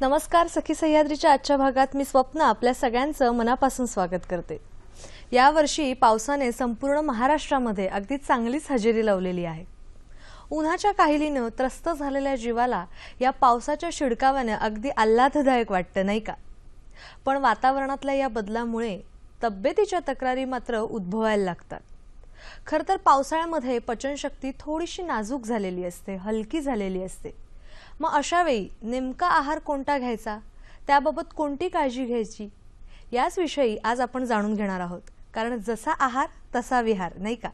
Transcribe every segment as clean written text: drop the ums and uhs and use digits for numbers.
नमस्कार. सखी सह्याद्रीच्या आजच्या भागात मी स्वप्न आपल्या सगळ्यांचं मनापासून स्वागत करते. यावर्षी पावसाने संपूर्ण महाराष्ट्रामध्ये अगदी चांगलीच हजेरी लावलेली आहे. उन्हाच्या काहिलीनं त्रस्त झालेल्या जीवाला या पावसाच्या शिडकाव्याने अगदी आल्हाददायक वाटतं, नाही का? पण वातावरणातल्या या बदलामुळे तब्येतीच्या तक्रारी मात्र उद्भवायला लागतात. खरं तर पावसाळ्यामध्ये पचनशक्ती थोडीशी नाजूक झालेली असते, हलकी झालेली असते. मग अशा वेळी नेमका आहार कोणता घ्यायचा, त्याबाबत कोणती काळजी घ्यायची, याच विषयी आज आपण जाणून घेणार आहोत. कारण जसा आहार तसा विहार, नाही का?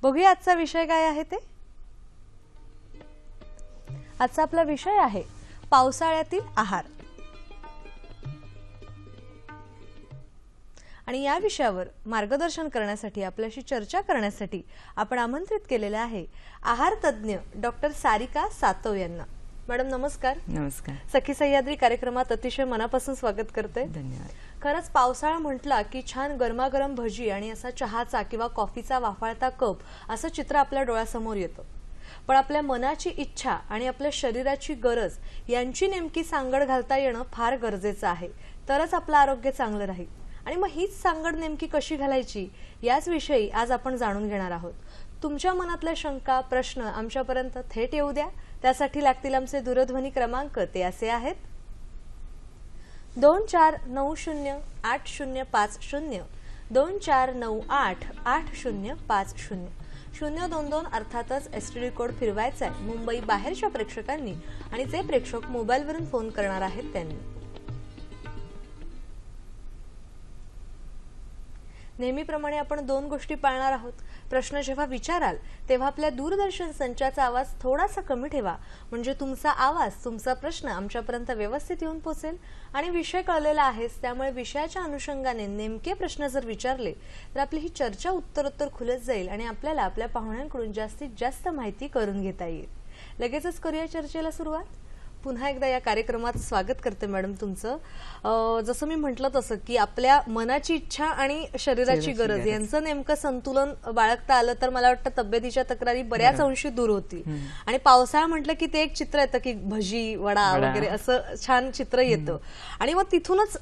बघूया आजचा विषय काय आहे ते. आजचा आपला विषय आहे पावसाळ्यातील आहार. आणि या विषयावर मार्गदर्शन करण्यासाठी, आपल्याशी चर्चा करण्यासाठी आपण आमंत्रित केलेले आहे आहार तज्ञ डॉक्टर सारिका सातव यांना. मॅडम नमस्कार. नमस्कार. सखी सह्याद्री कार्यक्रमात अतिशय मनापासून स्वागत करते. धन्यवाद. खरंच पावसाळा म्हटला की छान गरमागरम भजी आणि असा चहाचा किंवा कॉफीचा वाफाळता कप असं चित्र आपल्या डोळ्यासमोर येतं. पण आपल्या मनाची इच्छा आणि आपल्या शरीराची गरज यांची नेमकी सांगड घालता येणं फार गरजेचं आहे. तरच आपलं आरोग्य चांगलं राहील. आणि मग हीच सांगड नेमकी कशी घालायची याच विषयी आज आपण जाणून घेणार आहोत. तुमच्या मनातल्या शंका, प्रश्न आमच्यापर्यंत थेट येऊ द्या. त्यासाठी लागतील आमचे दूरध्वनी क्रमांक. ते असे आहेत 24908050, 24988050, 022 अर्थातच एसटीडी कोड फिरवायचा आहे मुंबई बाहेरच्या प्रेक्षकांनी, आणि जे प्रेक्षक मोबाईलवरून फोन करणार आहेत त्यांनी. नेहमीप्रमाणे आपण दोन गोष्टी पाळणार आहोत. प्रश्न जेव्हा विचाराल तेव्हा आपल्या दूरदर्शन संचाचा आवाज थोडासा कमी ठेवा, म्हणजे तुमचा आवाज, तुमचा प्रश्न आमच्यापर्यंत व्यवस्थित येऊन पोहोचेल. आणि विषय कळलेला आहेच, त्यामुळे विषयाच्या अनुषंगाने नेमके प्रश्न जर विचारले तर आपली ही चर्चा उत्तरोत्तर खुलत जाईल आणि आपल्याला आपल्या पाहुण्यांकडून जास्तीत जास्त माहिती करून घेता येईल. लगेचच करूया चर्चेला सुरुवात. पुन्हा एकदा या कार्यक्रमात स्वागत करते मॅडम तुमचं. जसं मी म्हटलं तसं की आपल्या मनाची इच्छा आणि शरीराची गरज यांचं नेमकं संतुलन बाळगता आलं तर मला वाटतं तब्येतीच्या तक्रारी बऱ्याच अंशी दूर होतील. आणि पावसाळा म्हटलं की ते एक चित्र येतं की भजी, वडा वगैरे असं छान चित्र येतं. आणि मग तिथूनच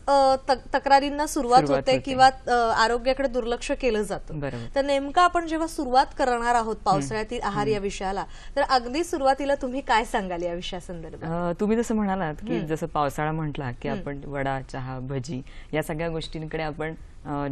तक्रारींना सुरुवात होते किंवा आरोग्याकडे दुर्लक्ष केलं जातं. तर नेमकं आपण जेव्हा सुरुवात करणार आहोत पावसाळ्यातील आहार या विषयाला, तर अगदी सुरुवातीला तुम्ही काय सांगाल या विषयासंदर्भात? तुम्ही जसं म्हणालात की जसं पावसाळा म्हटला की आपण वडा, चहा, भजी या सगळ्या गोष्टींकडे आपण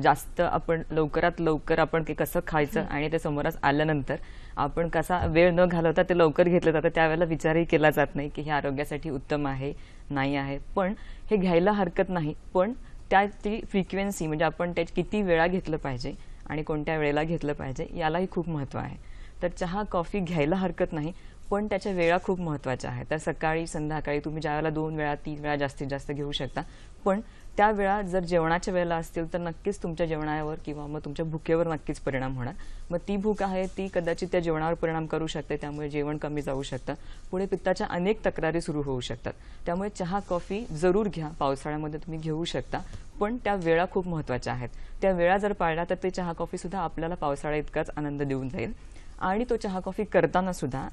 जास्त आपण लवकरात लवकर आपण कसं खायचं आणि ते समोरच आल्यानंतर आपण कसा वेळ न घालवता ते लवकर घेतलं जातं, त्यावेळेला विचारही केला जात नाही की हे आरोग्यासाठी उत्तम आहे नाही आहे. पण हे घ्यायला हरकत नाही, पण ती फ्रिक्वेन्सी म्हणजे आपण त्याची किती वेळा घेतलं पाहिजे आणि कोणत्या वेळेला घेतलं पाहिजे यालाही खूप महत्त्व आहे. तर चहा, कॉफी घ्यायला हरकत नाही, पण त्याच्या वेळा खूप महत्त्वाच्या आहेत. तर सकाळी, संध्याकाळी तुम्ही ज्यावेळेला 2 वेळा 3 वेळा जास्तीत जास्त घेऊ शकता. पण त्या वेळा जर जेवणाच्या वेळेला असतील तर नक्कीच तुमच्या जेवणावर किंवा मग तुमच्या भुकेवर नक्कीच परिणाम होणार. मग ती भूक आहे ती कदाचित त्या जेवणावर परिणाम करू शकते, त्यामुळे जेवण कमी जाऊ शकतं. पुढे पित्ताच्या अनेक तक्रारी सुरू होऊ शकतात. त्यामुळे चहा, कॉफी जरूर घ्या, पावसाळ्यामध्ये तुम्ही घेऊ शकता, पण त्या वेळा खूप महत्त्वाच्या आहेत. त्या वेळा जर पाळल्या तर ते चहा, कॉफी सुद्धा आपल्याला पावसाळ्या इतकाच आनंद देऊन जाईल. आणि तो चहा, कॉफी करताना सुद्धा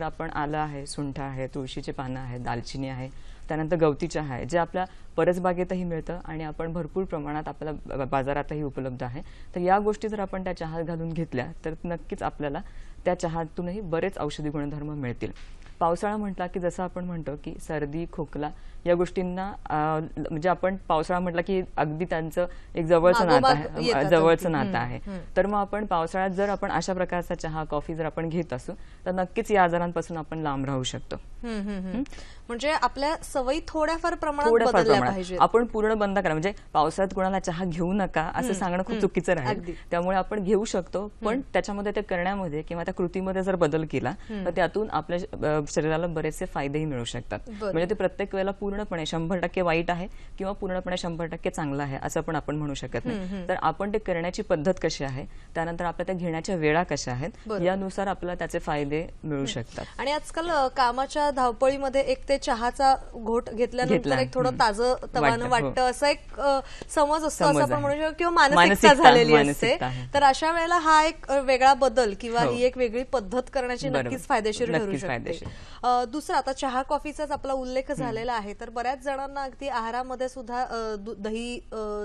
आपण आलं आहे, सुंठ आहे, तुळशीचे पानं आहे, दालचिनी आहे, त्यानंतर गवती चहा आहे, जे आपल्या परसबागेतही मिळतं आणि आपण भरपूर प्रमाणात आपल्या बाजारातही उपलब्ध आहे. तर या गोष्टी जर आपण त्या चहात घालून घेतल्या तर नक्कीच आपल्याला त्या चहातूनही बरेच औषधी गुणधर्म मिळतील. पावसाळा म्हटला की जसं आपण म्हणतो की सर्दी खोकला या गोष्टींना म्हणजे आपण पावसाळा म्हटला की अगदी त्यांचं एक जवळचं नातं आहे, जवळचं नातं आहे. तर मग आपण पावसाळ्यात जर आपण अशा प्रकारचा चहा कॉफी जर आपण घेत असू तर नक्कीच या आजारांपासून आपण लांब राहू शकतो. म्हणजे आपल्या सवयी थोड्याफार प्रमाणात बदलल्या पाहिजेत. आपण पूर्ण बंद करा, म्हणजे पावसाळ्यात कोणाला चहा घेऊ नका असं सांगणं खूप चुकीचं राहील. त्यामुळे आपण घेऊ शकतो, पण त्याच्यामध्ये ते करण्यामध्ये किंवा त्या कृतीमध्ये जर बदल केला तर त्यातून आपल्या शरीराला बरेचसे फायदेही मिळू शकतात. म्हणजे ते प्रत्येक वेळेला पूर्णपणे 100% वाईट आहे किंवा पूर्णपणे 100% चांगलं आहे असं पण आपण म्हणू शकत नाही. तर आपण ते करण्याची पद्धत कशी आहे, त्यानंतर आपल्या त्या घेण्याच्या वेळा कशा आहेत, यानुसार आपल्याला त्याचे फायदे मिळू शकतात. आणि आजकाल कामाच्या धावपळीमध्ये एक ते चहाचा घोट घेतल्यानंतर एक थोडं ताजं तवानं वाटतं असं एक समज असतो असं आपण म्हणू शकतो, किंवा मानसिकता झालेली असते. तर अशा वेळेला हा एक वेगळा बदल किंवा ही एक वेगळी पद्धत करण्याची नक्कीच फायदेशीर ठरू शकते. दुसरा, आता चहा कॉफीचाच आपला उल्लेख झालेला आहे, तर बऱ्याच जणांना अगदी आहारामध्ये सुद्धा दही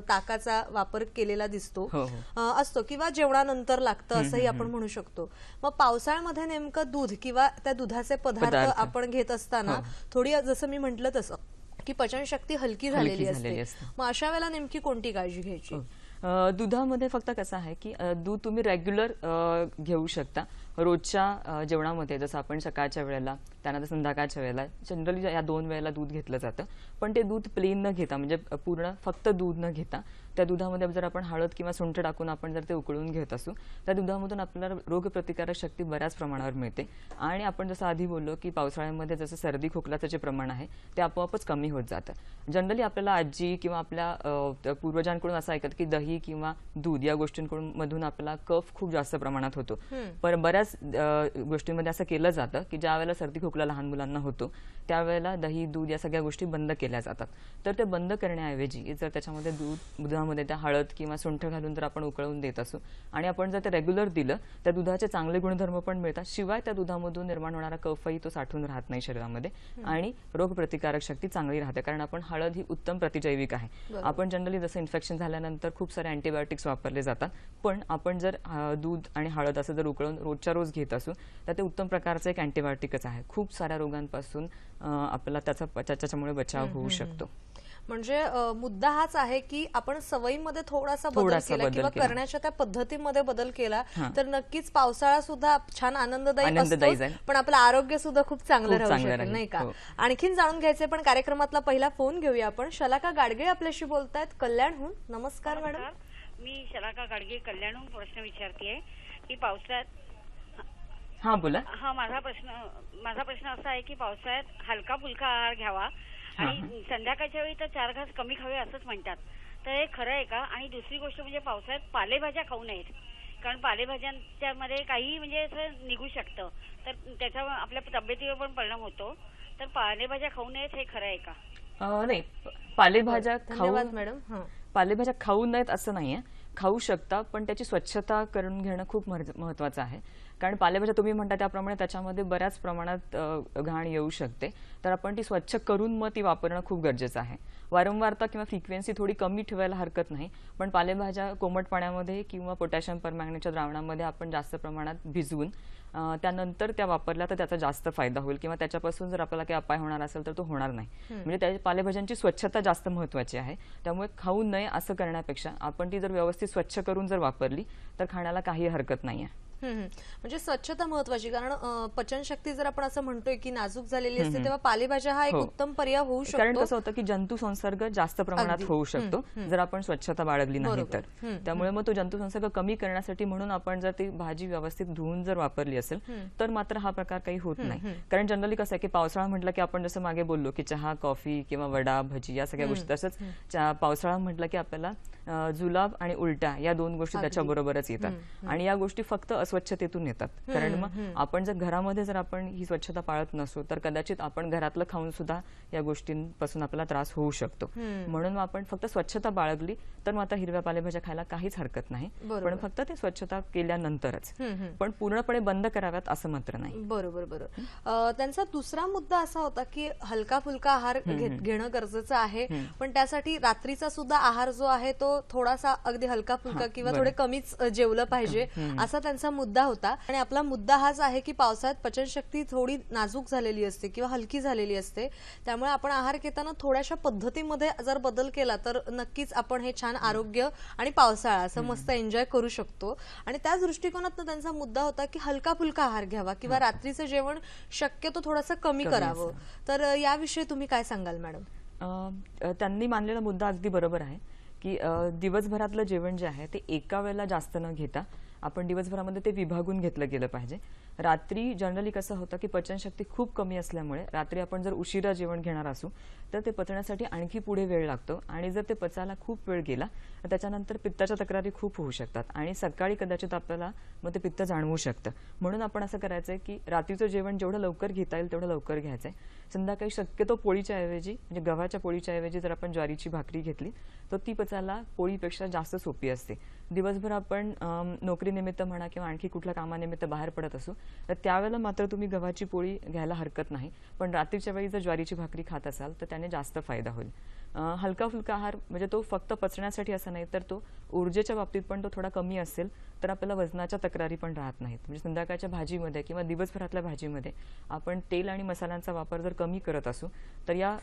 ताकाचा वापर केलेला दिसतो असतो किंवा जेवणानंतर लागतं असंही आपण म्हणू शकतो. मग पावसाळ्यामध्ये नेमकं दूध किंवा त्या दुधाचे पदार्थ आपण घेत असताना थोडी, जसं मी म्हंटल तसं की पचनशक्ती हलकी झालेली असते, मग अशा वेळेला नेमकी कोणती काळजी घ्यायची? दुधामध्ये फक्त कसं आहे की दूध तुम्ही रेग्युलर घेऊ शकता रोजच्या जेवणामध्ये, जसं आपण सकाळच्या वेळेला त्यानंतर संध्याकाळच्या वेळेला जनरली या 2 वेळेला दूध घेतलं जातं. पण ते दूध प्लेन न घेता, म्हणजे पूर्ण फक्त दूध न घेता त्या दुधामध्ये जर आपण हळद किंवा सुंठ टाकून आपण जर ते उकळून घेत असू त्या दुधामधून आपल्याला रोगप्रतिकारक शक्ती बऱ्याच प्रमाणावर मिळते. आणि आपण जसं आधी बोललो की पावसाळ्यामध्ये जसं सर्दी खोकल्याचं जे प्रमाण आहे ते आपोआपच कमी होत जातं. जनरली आपल्याला आजी किंवा आपल्या पूर्वजांकडून असं ऐकत की दही किंवा दूध या गोष्टींकडून मधून आपला कफ खूप जास्त प्रमाणात होतो. पण बऱ्याच गोष्टींमध्ये असं केलं जातं की ज्या वेळेला सर्दी खोकला लहान मुलांना होतो त्यावेळेला दही दूध या सगळ्या गोष्टी बंद केल्या जातात. तर ते बंद करण्याऐवजी जर त्याच्यामध्ये दुधामध्ये त्या हळद किंवा सुंठ घालून जर आपण उकळवून देत असू आणि आपण जर ते रेग्युलर दिलं त्या दुधाचे चांगले गुणधर्म पण मिळतात, शिवाय त्या दुधामधून निर्माण होणारा कफही तो साठून राहत नाही शरीरामध्ये आणि रोगप्रतिकारक शक्ती चांगली राहते. कारण आपण हळद ही उत्तम प्रतिजैविक आहे. आपण जनरली जसं इन्फेक्शन झाल्यानंतर खूप सारे अँटीबायोटिक्स वापरले जातात, पण आपण जर दूध आणि हळद असं जर उकळून रोजच्या रोज घेत असू तर ते उत्तम प्रकारचं एक अँटीबायोटिकच आहे. खूप साऱ्या रोगांपासून आपल्याला त्याच्यामुळे बचाव होऊ शकतो. म्हणजे मुद्दा हाच आहे की आपण सवयीमध्ये थोडासा बदल केला किंवा करण्याच्या त्या पद्धतीमध्ये बदल केला तर नक्कीच पावसाळा सुद्धा छान आनंददायी असतो, पण आपलं आरोग्य सुद्धा खूप चांगलं राहू शकेल, नाही का? आणखीन जाणून घ्यायचे, पण कार्यक्रमातला पहिला फोन घेऊया आपण. शलाका गाडगे आपल्याशी बोलतायत कल्याणहून. नमस्कार मॅडम. मी शलाका गाडगे कल्याणहून प्रश्न विचारतेय की पावसाळ्यात. हा बोला. हा, माझा प्रश्न असा आहे की पावसाळ्यात हलका फुलका आहार घ्यावा आणि संध्याकाळच्या वेळी तर 4 घास कमी खावे असंच म्हणतात, तर हे खरं आहे का? आणि दुसरी गोष्ट म्हणजे पावसाळ्यात पालेभाज्या खाऊ नयेत, कारण पालेभाज्यांच्या मध्ये काही म्हणजे असं निघू शकतं, तर त्याचा आपल्या तब्येतीवर पण परिणाम होतो. तर पालेभाज्या खाऊ नयेत हे खरं आहे का? नाही, पालेभाज्या मॅडम पालेभाज्या खाऊ नयेत असं नाहीये, खाऊ शकता, पण त्याची स्वच्छता करून घेणं खूप महत्वाचं आहे. कारण पालेभाज्या तुम्ही म्हणता त्याप्रमाणे त्याच्यामध्ये बऱ्याच प्रमाणात घाण येऊ शकते, तर आपण ती स्वच्छ करून मग ती वापरणं खूप गरजेचं आहे. वारंवारता किंवा फ्रिक्वेन्सी थोडी कमी ठेवायला हरकत नाही, पण पालेभाज्या कोमट पाण्यामध्ये किंवा पोटॅशियम परमॅंगनेटच्या द्रावणामध्ये आपण जास्त प्रमाणात भिजवून त्यानंतर त्या वापरल्या तर त्याचा जास्त फायदा होईल, किंवा त्याच्यापासून जर आपल्याला काही अपाय होणार असेल तर तो होणार नाही. म्हणजे त्या पालेभाज्यांची स्वच्छता जास्त महत्वाची आहे. त्यामुळे खाऊ नये असं करण्यापेक्षा आपण ती जर व्यवस्थित स्वच्छ करून जर वापरली तर खाण्याला काही हरकत नाहीये. म्हणजे स्वच्छता महत्वाची, कारण पचनशक्ती जर आपण असं म्हणतोय की नाजूक झालेली असते तेव्हा पालेभाज्या हा एक उत्तम पर्याय होऊ शकतो. कारण कसं होतं की जंतू संसर्ग जास्त प्रमाणात होऊ शकतो जर आपण स्वच्छता बाळगली नाही तर. त्यामुळे मग तो जंतू संसर्ग कमी करण्यासाठी म्हणून आपण जर ती भाजी व्यवस्थित धुवून जर वापरली असेल तर मात्र हा प्रकार काही होत नाही. कारण जनरली कसं आहे की पावसाळा म्हटलं की आपण जसं मागे बोललो की चहा कॉफी किंवा वडा भजी या सगळ्या गोष्टी, तसंच पावसाळा म्हटलं की आपल्याला जुलाब आणि उलट्या या 2 गोष्टी त्याच्याबरोबरच येतात आणि या गोष्टी फक्त अस्वच्छतेतून येतात. कारण मग आपण जर घरामध्ये जर आपण ही स्वच्छता पाळत नसू तर कदाचित आपण घरातलं खाऊन सुद्धा या गोष्टींपासून आपल्याला त्रास होऊ शकतो. म्हणून आपण फक्त स्वच्छता बाळगली तर मग आता हिरव्या पालेभाज्या खायला काहीच हरकत नाही, पण फक्त ते स्वच्छता केल्यानंतरच, पण पूर्णपणे बंद कराव्यात असं मात्र नाही. बरोबर. त्यांचा दुसरा मुद्दा असा होता की हलका फुलका आहार घेणं गरजेचं आहे, पण त्यासाठी रात्रीचा सुद्धा आहार जो आहे तो थोडासा अगदी हलका फुलका किंवा बरं. थोडे कमीच जेवलं पाहिजे असा त्यांचा मुद्दा होता. आणि आपला मुद्दा हाच आहे की पावसाळ्यात पचनशक्ती थोडी नाजूक झालेली असते किंवा हलकी झालेली असते, त्यामुळे आपण आहार घेताना थोड्याशा पद्धतीमध्ये जर बदल केला तर नक्कीच आपण हे छान आरोग्य आणि पावसाळा असं मस्त एन्जॉय करू शकतो. आणि त्याच दृष्टिकोनातून त्यांचा मुद्दा होता की हलका फुलका आहार घ्यावा किंवा रात्रीचं जेवण शक्यतो थोडंसं कमी करावं. तर याविषयी तुम्ही काय सांगाल मॅडम? त्यांनी मानलेला मुद्दा अगदी बरोबर आहे की दिवसभरातलं जेवण जे आहे ते एका वेळेला जास्त न घेता आपण दिवसभरामध्ये ते विभागून घेतलं गेलं पाहिजे. रात्री जनरली कसं होतं की पचनशक्ती खूप कमी असल्यामुळे रात्री आपण जर उशिरा जेवण घेणार असू तर ते पचण्यासाठी आणखी पुढे वेळ लागतो आणि जर ते पचायला खूप वेळ गेला तर त्याच्यानंतर पित्ताच्या तक्रारी खूप होऊ शकतात आणि सकाळी कदाचित आपल्याला मग ते पित्त जाणवू शकतं. म्हणून आपण असं करायचंय की रात्रीचं जेवण जेवढं लवकर घेता येईल तेवढं लवकर घ्यायचंय. संध्याकाळी शक्यतो पोळीच्या ऐवजी म्हणजे गव्हाच्या पोळीच्या ऐवजी जर आपण ज्वारीची भाकरी घेतली तर ती पचायला पोळीपेक्षा जास्त सोपी असते. दिवसभर आपण नोकरीनिमित्त म्हणा किंवा आणखी कुठल्या कामानिमित्त बाहेर पडत असू तर त्यावेळेला मात्र तुम्ही गव्हाची पोळी घ्यायला हरकत नाही, पण रात्रीच्या वेळी जर ज्वारीची भाकरी खात असाल तर त्याने जास्त फायदा होईल. हलका फुलका आहार म्हणजे तो फक्त पचण्यासाठी असा नाही तर तो ऊर्जेच्या बाबतीत पण तो थोडा कमी असेल तर आपल्याला वजनाच्या तक्रारी पण राहत नाहीत. म्हणजे संध्याकाळच्या भाजीमध्ये किंवा दिवसभरातल्या भाजीमध्ये आपण तेल आणि मसाल्यांचा वापर जर कमी करत असू तर या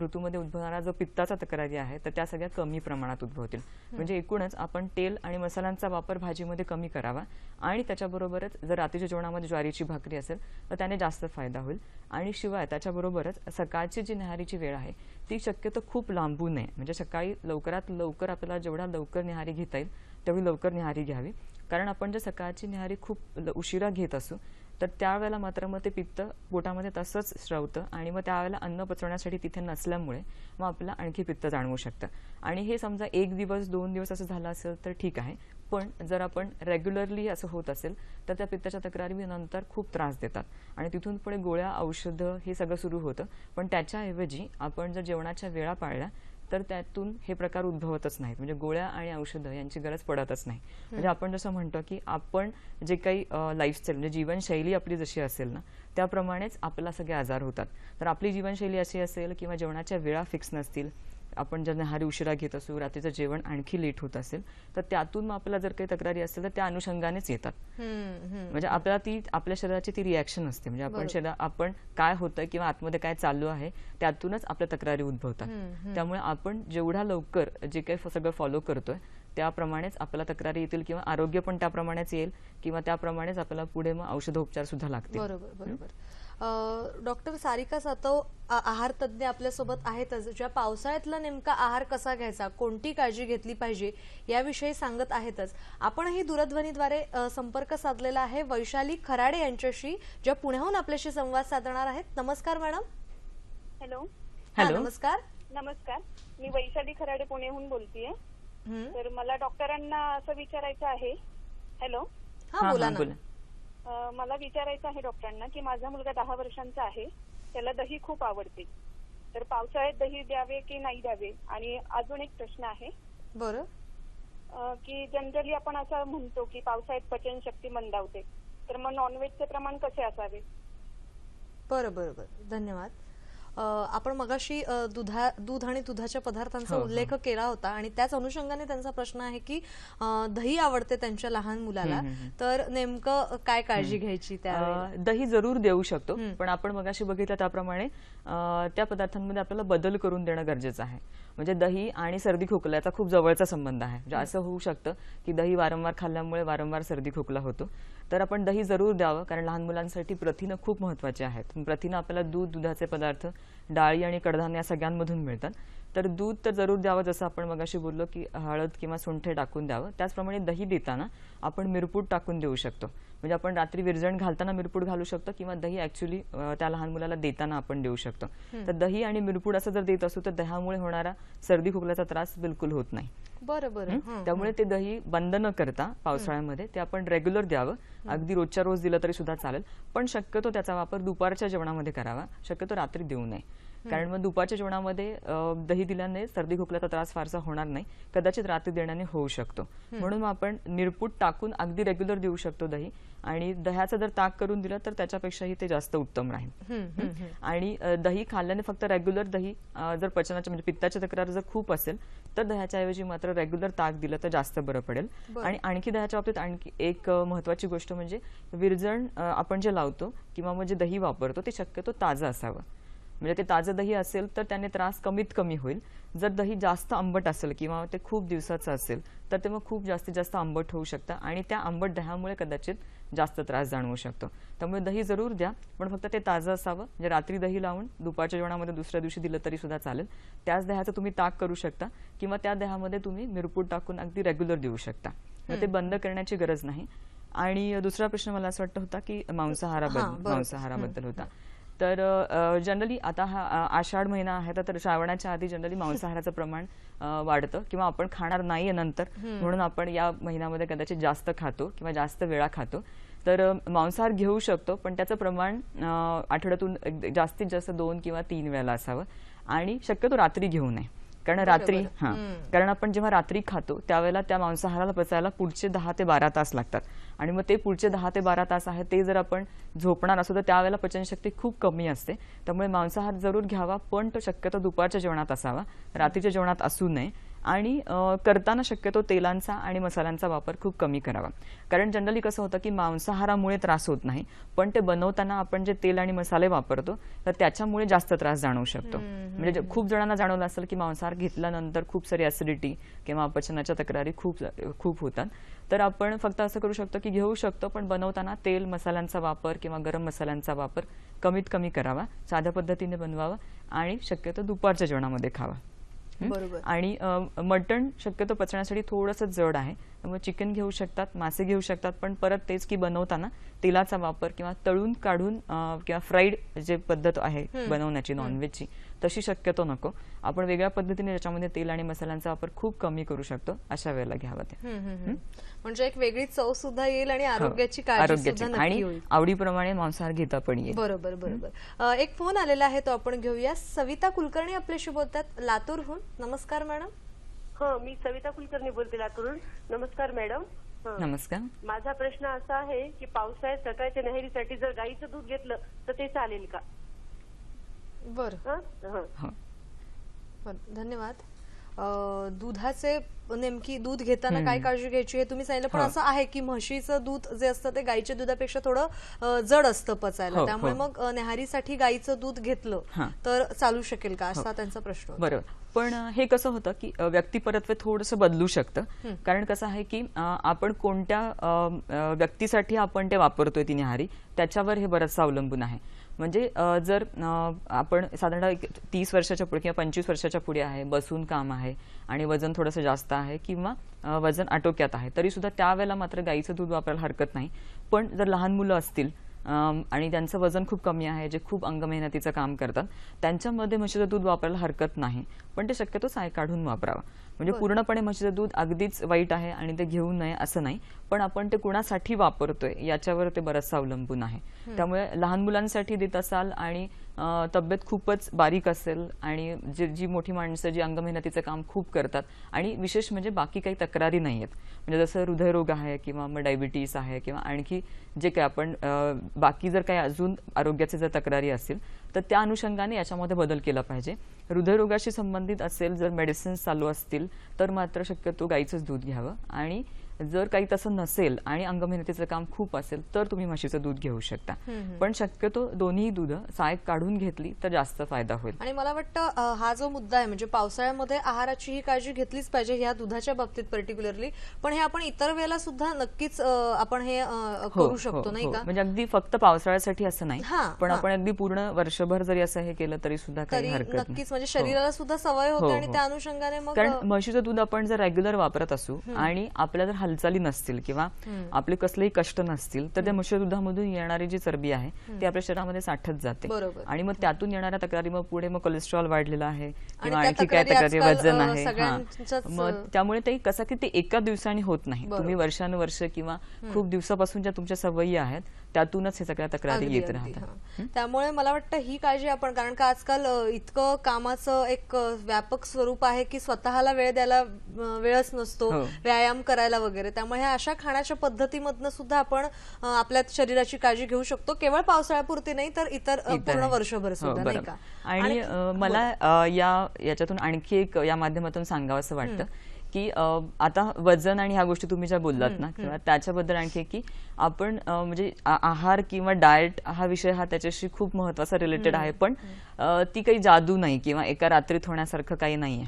ऋतूमध्ये उद्भवणारा जो पित्ताचा तक्रारी आहे तर त्या सगळ्या कमी प्रमाणात उद्भवतील. म्हणजे एकूणच आपण तेल आणि मसाल्यांचा वापर भाजीमध्ये कमी करावा आणि त्याच्याबरोबरच जर रात्रीच्या जेवणामध्ये ज्वारीची भाकरी असेल तर त्याने जास्त फायदा होईल. आणि शिवाय त्याच्याबरोबरच सकाळची जी न्याहारीची वेळ आहे ती शक्यतो खूप लांबू नये. म्हणजे सकाळी लवकरात लवकर आपल्याला जेवढा लवकर न्याहारी घेता येईल तेवढी लवकर न्याहारी घ्यावी, कारण आपण जर सकाळची न्याहारी खूप उशिरा घेत असू तर त्यावेळेला मात्र मग ते पित्त पोटामध्ये तसंच स्रवतं आणि मग त्यावेळेला अन्न पचवण्यासाठी तिथे नसल्यामुळे मग आपल्याला आणखी पित्त जाणवू शकतं. आणि हे समजा 1 दिवस 2 दिवस असं झालं असेल तर ठीक आहे, पण जर आपण रेग्युलरली असं होत असेल तर त्या पित्ताच्या तक्रारी नंतर खूप त्रास देतात आणि तिथून पुढे गोळ्या औषधं हे सगळं सुरू होतं. पण त्याच्याऐवजी आपण जर जेवणाच्या वेळा पाळल्या तर त्यातून हे प्रकार उद्भवतच नाहीत. म्हणजे गोळ्या आणि औषधं यांची गरज पडतच नाही. म्हणजे आपण जसं म्हणतो की आपण जे काही लाईफस्टाईल म्हणजे जीवनशैली आपली जशी असेल ना त्याप्रमाणेच आपल्याला सगळे आजार होतात. तर आपली जीवनशैली अशी असेल किंवा जेवणाच्या वेळा फिक्स नसतील, आपण जर न्याहारी उशिरा घेत असू, रात्रीचं जेवण आणखी लेट होत असेल तर त्यातून मग आपल्याला जर काही तक्रारी असेल तर त्या अनुषंगानेच येतात. म्हणजे आपल्याला ती आपल्या शरीराची ती रिॲक्शन असते. म्हणजे आपण काय होतं किंवा आतमध्ये काय चालू आहे त्यातूनच आपल्या तक्रारी उद्भवतात. त्यामुळे आपण जेवढा लवकर जे काही सगळं फॉलो करतोय त्याप्रमाणेच आपल्याला तक्रारी येतील किंवा आरोग्य पण त्याप्रमाणेच येईल किंवा त्याप्रमाणेच आपल्याला पुढे मग औषधोपचार सुद्धा लागतील. बरोबर बरोबर. डॉक्टर सारिका सातव आहार तज्ज्ञ आपल्यासोबत आहेतच, ज्या पावसाळ्यातला नेमका आहार कसा घ्यायचा, कोणती काळजी घेतली पाहिजे याविषयी सांगत आहेतच. आपणही दूरध्वनीद्वारे संपर्क साधलेला आहे वैशाली खराडे यांच्याशी, ज्या पुण्याहून आपल्याशी संवाद साधणार आहेत. नमस्कार मॅडम. हॅलो. हॅलो. नमस्कार. नमस्कार, मी वैशाली खराडे पुण्याहून बोलतेय. तर मला डॉक्टरांना असं विचारायचं आहे. हॅलो. हा बोला ना. मला विचारायचं आहे डॉक्टरांना की माझा मुलगा 10 वर्षांचा आहे, त्याला दही खूप आवडते, तर पावसाळ्यात दही द्यावे की नाही द्यावे. आणि अजून एक प्रश्न आहे. बरं. की जनरली आपण असं म्हणतो की पावसाळ्यात पचनशक्ती मंदावते, तर मग नॉनव्हेजचे प्रमाण कसे असावे? बरं बरं बरं, धन्यवाद. आपण मगाशी दूध आणि दुधाच्या पदार्थांचा उल्लेख केला होता आणि त्याच अनुषंगाने त्यांचा प्रश्न आहे की दही आवडते त्यांच्या लहान मुलाला, तर नेमकं काय काळजी घ्यायची? त्या दही जरूर देऊ शकतो, पण आपण मगाशी बघितलं त्याप्रमाणे त्या पदार्थांमध्ये आपल्याला बदल करून देणं गरजेचं आहे. म्हणजे दही आणि सर्दी खोकल्याचा खूप जवळचा संबंध आहे. म्हणजे असं होऊ शकतं की दही वारंवार खाल्ल्यामुळे वारंवार सर्दी खोकला होतो, तर आपण दही जरूर द्यावं, कारण लहान मुलांसाठी प्रथिनं खूप महत्त्वाची आहेत. प्रथिनं आपल्याला दूध, दुधाचे पदार्थ, डाळी आणि कडधान्य या सगळ्यांमधून मिळतात. तर दूध तर जरूर द्यावं, जसं आपण मगाशी बोललो की हळद किंवा सुंठे टाकून द्यावं. त्याचप्रमाणे दही देताना आपण मिरपूड टाकून देऊ शकतो. म्हणजे आपण रात्री विरजण घालताना मिरपूड घालू शकतो किंवा दही ऍक्च्युली त्या लहान मुलाला देताना आपण देऊ शकतो. तर दही आणि मिरपूड असं जर देत असू तर दह्यामुळे होणारा सर्दी खोकल्याचा त्रास बिलकुल होत नाही. बरं बरं. त्यामुळे ते दही बंद न करता पावसाळ्यामध्ये ते आपण रेग्युलर द्यावं. अगदी रोजच्या रोज दिलं तरी सुद्धा चालेल, पण शक्यतो त्याचा वापर दुपारच्या जेवणामध्ये करावा, शक्यतो रात्री देऊ नये. कारण मग दुपारच्या जेवणामध्ये दही दिल्याने सर्दी खोकल्याचा त्रास फारसा होणार नाही, कदाचित रात्री देण्याने होऊ शकतो. म्हणून मग आपण निरपूट टाकून अगदी रेग्युलर देऊ शकतो दही, आणि दह्याचं जर ताक करून दिलं तर त्याच्यापेक्षाही ते जास्त उत्तम राहील. आणि दही खाल्ल्याने फक्त रेग्युलर दही, जर पचनाच्या म्हणजे पित्ताची तक्रार जर खूप असेल तर दह्याच्या ऐवजी मात्र रेग्युलर ताक दिलं तर जास्त बरं पडेल. आणि आणखी दह्याच्या बाबतीत आणखी एक महत्वाची गोष्ट म्हणजे विरजण आपण जे लावतो किंवा मग जे दही वापरतो ते शक्यतो ताजं असावं. म्हणजे ते ताजं दही असेल तर त्याने त्रास कमीत कमी होईल. जर दही जास्त आंबट असेल किंवा ते खूप दिवसाचं असेल तर ते मग खूप जास्तीत जास्त आंबट होऊ शकतं आणि त्या आंबट दह्यामुळे कदाचित जास्त त्रास जाणवू शकतो. त्यामुळे दही जरूर द्या, पण फक्त ते ताजं असावं. म्हणजे रात्री दही लावून दुपारच्या जेवणामध्ये दुसऱ्या दिवशी दिलं तरी सुद्धा चालेल. त्याच दह्याचं तुम्ही ताक करू शकता किंवा त्या दह्यामध्ये तुम्ही मिरपूड टाकून अगदी रेग्युलर देऊ शकता. ते बंद करण्याची गरज नाही. आणि दुसरा प्रश्न मला असं वाटतं होता की मांसाहाराबद्दल होता. तर जनरली आता हा आषाढ महिना आहे तर श्रावणाच्या आधी जनरली मांसाहाराचं प्रमाण वाढतं किंवा आपण खाणार नाहीये नंतर, म्हणून आपण या महिन्यामध्ये कदाचित जास्त खातो किंवा जास्त वेळा खातो. तर मांसाहार घेऊ शकतो, पण त्याचं प्रमाण आठवड्यातून जास्तीत जास्त 2 किंवा 3 वेळेला असावं. आणि शक्यतो रात्री घेऊ नये, कारण आपण जेव्हा रात्री खातो त्यावेळेला त्या मांसाहाराला पचायला पुढचे 10 ते 12 तास लागतात. आणि मग ते पुढचे 10 ते 12 तास आहे ते जर आपण झोपणार असू तर त्यावेळेला पचनशक्ती खूप कमी असते. त्यामुळे मांसाहार जरूर घ्यावा, पण तो शक्यतो दुपारच्या जेवणात असावा, रात्रीच्या जेवणात असू नये. आणि करताना शक्यतो तेलांचा आणि मसाल्यांचा वापर खूप कमी करावा. कारण जनरली कसं होतं की मांसाहारामुळे त्रास होत नाही, पण ते बनवताना आपण जे तेल आणि मसाले वापरतो तर त्याच्यामुळे जास्त त्रास जाणवू शकतो. म्हणजे खूप जणांना जाणवलं असेल की मांसाहार घेतल्यानंतर खूप सारी ऍसिडिटी किंवा अपचनाच्या तक्रारी खूप होतात. तर आपण फक्त असं करू शकतो की घेऊ शकतो, पण बनवताना तेल मसाल्यांचा वापर किंवा गरम मसाल्यांचा वापर कमीत कमी करावा, साध्या पद्धतीने बनवावा आणि शक्यतो दुपारच्या जेवणामध्ये खावा. आणि मटण शक्यतो पचण्यासाठी थोडंसं जड आहे, त्यामुळे चिकन घेऊ शकतात, मासे घेऊ शकतात, पण परत तेच की बनवताना तेलाचा वापर किंवा तळून काढून किंवा फ्राईड जे पद्धत आहे बनवण्याची नॉनव्हेजची तशी शक्यतो नको. आपण वेगळ्या पद्धतीने त्याच्यामध्ये तेल आणि मसाल्यांचा वापर खूप कमी करू शकतो, अशा वेळेला घ्यावा ते. म्हणजे एक वेगळी चव सुद्धा येईल आणि आरोग्याची काळजी सुद्धा आणि आवडीप्रमाणे मांसाहार घेता पण येईल. बरोबर. एक फोन आलेला आहे तो आपण घेऊया. सविता कुलकर्णी आपल्याशी बोलतात लातूरहून. नमस्कार मॅडम. हो, मी सविता कुलकर्णी बोलते लातूरहून. नमस्कार मॅडम. नमस्कार. माझा प्रश्न असा आहे की पावसाळ्यात सकाळच्या न्याहारीसाठी जर गाईचं दूध घेतलं तर ते चालेल का? बरं, धन्यवाद. दुधाचे नेमकी दूध घेताना काय काळजी घ्यायची हे तुम्ही सांगितलं, पण असं आहे की म्हशीचं दूध जे असतं ते गाईच्या दुधापेक्षा थोडं जड असतं पचायला, त्यामुळे मग न्याहारीसाठी गाईचं दूध घेतलं तर चालू शकेल का, असा त्यांचा प्रश्न. बरोबर. पण हे कसं होतं की व्यक्तिपरत्वे थोडंसं बदलू शकतं. कारण कसं आहे की आपण कोणत्या व्यक्तीसाठी आपण ते वापरतोय ती न्याहारी त्याच्यावर हे बरंचसं अवलंबून आहे. म्हणजे जर आपण साधारण 30 वर्षाच्या पुढे किंवा 25 वर्षाच्या पुढे आहे, बसून काम आहे आणि वजन थोडंसं जास्त आहे किंवा वजन आटोक्यात आहे, तरी सुद्धा त्यावेळेला मात्र गाईचं दूध वापरायला हरकत नाही. पण जर लहान मुलं असतील आणि त्यांचं वजन खूप कमी आहे, जे खूप अंगमेहनतीचं काम करतात, त्यांच्यामध्ये म्हशीचं दूध वापरायला हरकत नाही, पण ते शक्यतो साय काढून वापरावं. म्हणजे पूर्णपणे म्हशीचं दूध अगदीच वाईट आहे आणि ते घेऊ नये असं नाही, पण आपण ते कुणासाठी वापरतोय याच्यावर ते बरंचसं अवलंबून आहे. त्यामुळे लहान मुलांसाठी देत असाल आणि तब्येत खूपच बारीक असेल आणि जी मोठी माणसं जी अंगमेहनतीचं काम खूप करतात आणि विशेष म्हणजे बाकी काही तक्रारी नाही आहेत, म्हणजे जसं हृदयरोग आहे किंवा मग डायबिटीस आहे किंवा आणखी जे काही आपण बाकी जर काही अजून आरोग्याचे जर तक्रारी असतील तर त्या अनुषंगाने याच्यामध्ये बदल केला पाहिजे. हृदयरोगाशी संबंधित असेल, जर मेडिसिन्स चालू असतील तर मात्र शक्यतो गाईचंच दूध घ्यावं. आणि जर काही तसं नसेल आणि अंगमेहनतीचं काम खूप असेल तर तुम्ही म्हशीचं दूध घेऊ शकता, पण शक्यतो दोन्ही दूध साय काढून घेतली तर जास्त फायदा होईल. आणि मला वाटतं हा जो मुद्दा आहे म्हणजे पावसाळ्यामध्ये आहाराची ही काळजी घेतलीच पाहिजे ह्या दुधाच्या बाबतीत पर्टिक्युलरली, पण हे आपण इतर वेळेला सुद्धा नक्कीच आपण हे करू शकतो, नाही का? म्हणजे अगदी फक्त पावसाळ्यासाठी असं नाही, पण आपण अगदी पूर्ण वर्षभर जरी असं हे केलं तरी सुद्धा काही हरकत नाही. नक्कीच, म्हणजे शरीराला सुद्धा सवय होते आणि त्या अनुषंगाने मग, कारण म्हशीचं दूध आपण जर रेग्युलर वापरत असू आणि आपल्या जर हालचाली नसतील किंवा आपले कसलेही कष्ट नसतील तर त्या म्हशीच्या दुधामधून येणारी जी चरबी आहे ती आपल्या शरीरामध्ये साठत जाते आणि मग त्यातून येणाऱ्या तक्रारी मग पुढे मग कोलेस्ट्रॉल वाढलेला आहे किंवा आणखी काय तक्रारी, वजन आहे, मग त्यामुळे ते कसं की ते एका दिवसाने होत नाही. तुम्ही वर्षानुवर्ष किंवा खूप दिवसापासून ज्या तुमच्या सवयी आहेत त्यातूनच हे सगळ्या तक्रारी अगदी, येत अगदी, राहतात. हां. त्यामुळे मला वाटतं ही काळजी आपण, कारण का आजकाल इतकं कामाचं एक व्यापक स्वरूप आहे की स्वतःला वेळ द्यायला वेळच नसतो, हो. व्यायाम करायला वगैरे. त्यामुळे ह्या अशा खाण्याच्या पद्धतीमधनं सुद्धा आपण आपल्या शरीराची काळजी घेऊ शकतो, केवळ पावसाळ्यापुरती नाही तर इतर पूर्ण वर्षभर हो, सुद्धा, नाही बरोबर. का? आणि मला याच्यातून आणखी एक या माध्यमातून सांगावंसं वाटतं की आता वजन आणि ह्या गोष्टी तुम्ही ज्या बोललात ना, किंवा त्याच्याबद्दल आणखी एक की आपण म्हणजे आहार किंवा डाएट हा विषय हा त्याच्याशी खूप महत्वाचा रिलेटेड आहे, पण ती काही जादू नाही किंवा एका रात्रीत होण्यासारखं काही नाहीये.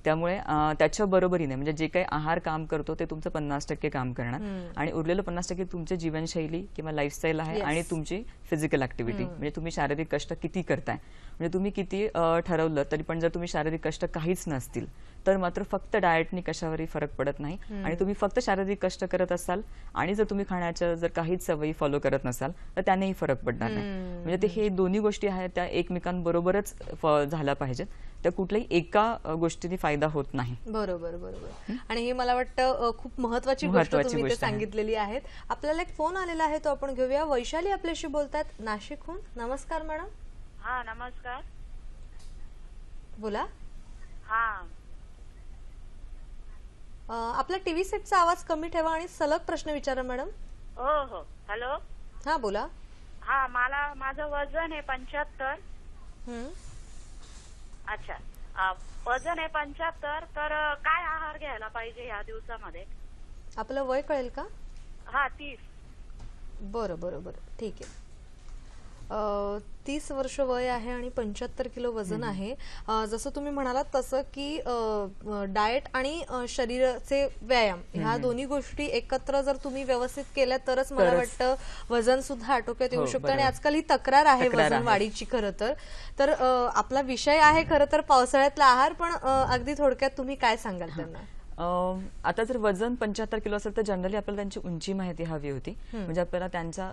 त्यामुळे त्याच्या बरोबरीने म्हणजे जे काही आहार काम करतो ते तुमचं 50% काम करणार आणि उरलेलं 50% तुमची जीवनशैली किंवा लाईफस्टाईल आहे आणि तुमची फिजिकल ऍक्टिव्हिटी, म्हणजे तुम्ही शारीरिक कष्ट किती करताय. म्हणजे तुम्ही किती ठरवलं तरी पण जर तुम्ही शारीरिक कष्ट काहीच नसतील तर मात्र फक्त डाएटनी कशावरही फरक पडत नाही. आणि तुम्ही फक्त शारीरिक कष्ट करत असाल आणि जर तुम्ही खाण्याच्या जर काहीच सवयी फॉलो करत नसाल तर त्यानेही फरक पडणार नाही. म्हणजे ते हे दोन्ही गोष्टी आहेत त्या एकमेकांबरोबरच झाल्या पाहिजेत, त्या कुठल्याही एका गोष्टीने फायदा होत नाही. बरोबर बरोबर. आणि ही मला वाटतं खूप महत्वाची गोष्ट तुम्ही ते सांगितलेली आहेत. आपल्याला एक फोन आलेला आहे, तो आपण घेऊया. वैशाली आपल्याशी बोलतात नाशिकहून. नमस्कार मॅडम. हा नमस्कार. बोला. हा आपला टीव्ही सेटचा आवाज कमी ठेवा आणि सलग प्रश्न विचारा मॅडम. हो हो. हॅलो. हा बोला. हा माझं वजन आहे 75. अच्छा. वजन आहे 75, तर काय आहार घ्यायला पाहिजे या दिवसामध्ये? आपलं वय कळेल का? हा 30. बरं बरं बरं, ठीक आहे. 30 वर्ष वय आहे आणि 75 किलो वजन आहे. जसं तुम्ही म्हणालात तसं की डाएट आणि शरीराचे व्यायाम ह्या दोन्ही गोष्टी एकत्र जर तुम्ही व्यवस्थित केल्या तरच मला वाटतं वजन सुद्धा आटोक्यात येऊ शकतं. आणि आजकाल ही तक्रार आहे वजन वाढीची खरं तर आपला विषय आहे खरं तर पावसाळ्यातला आहार, पण अगदी थोडक्यात तुम्ही काय सांगाल त्यांना? आता जर वजन 75 किलो असेल तर जनरली आपल्याला त्यांची उंची माहिती हवी होती, म्हणजे आपल्याला त्यांचा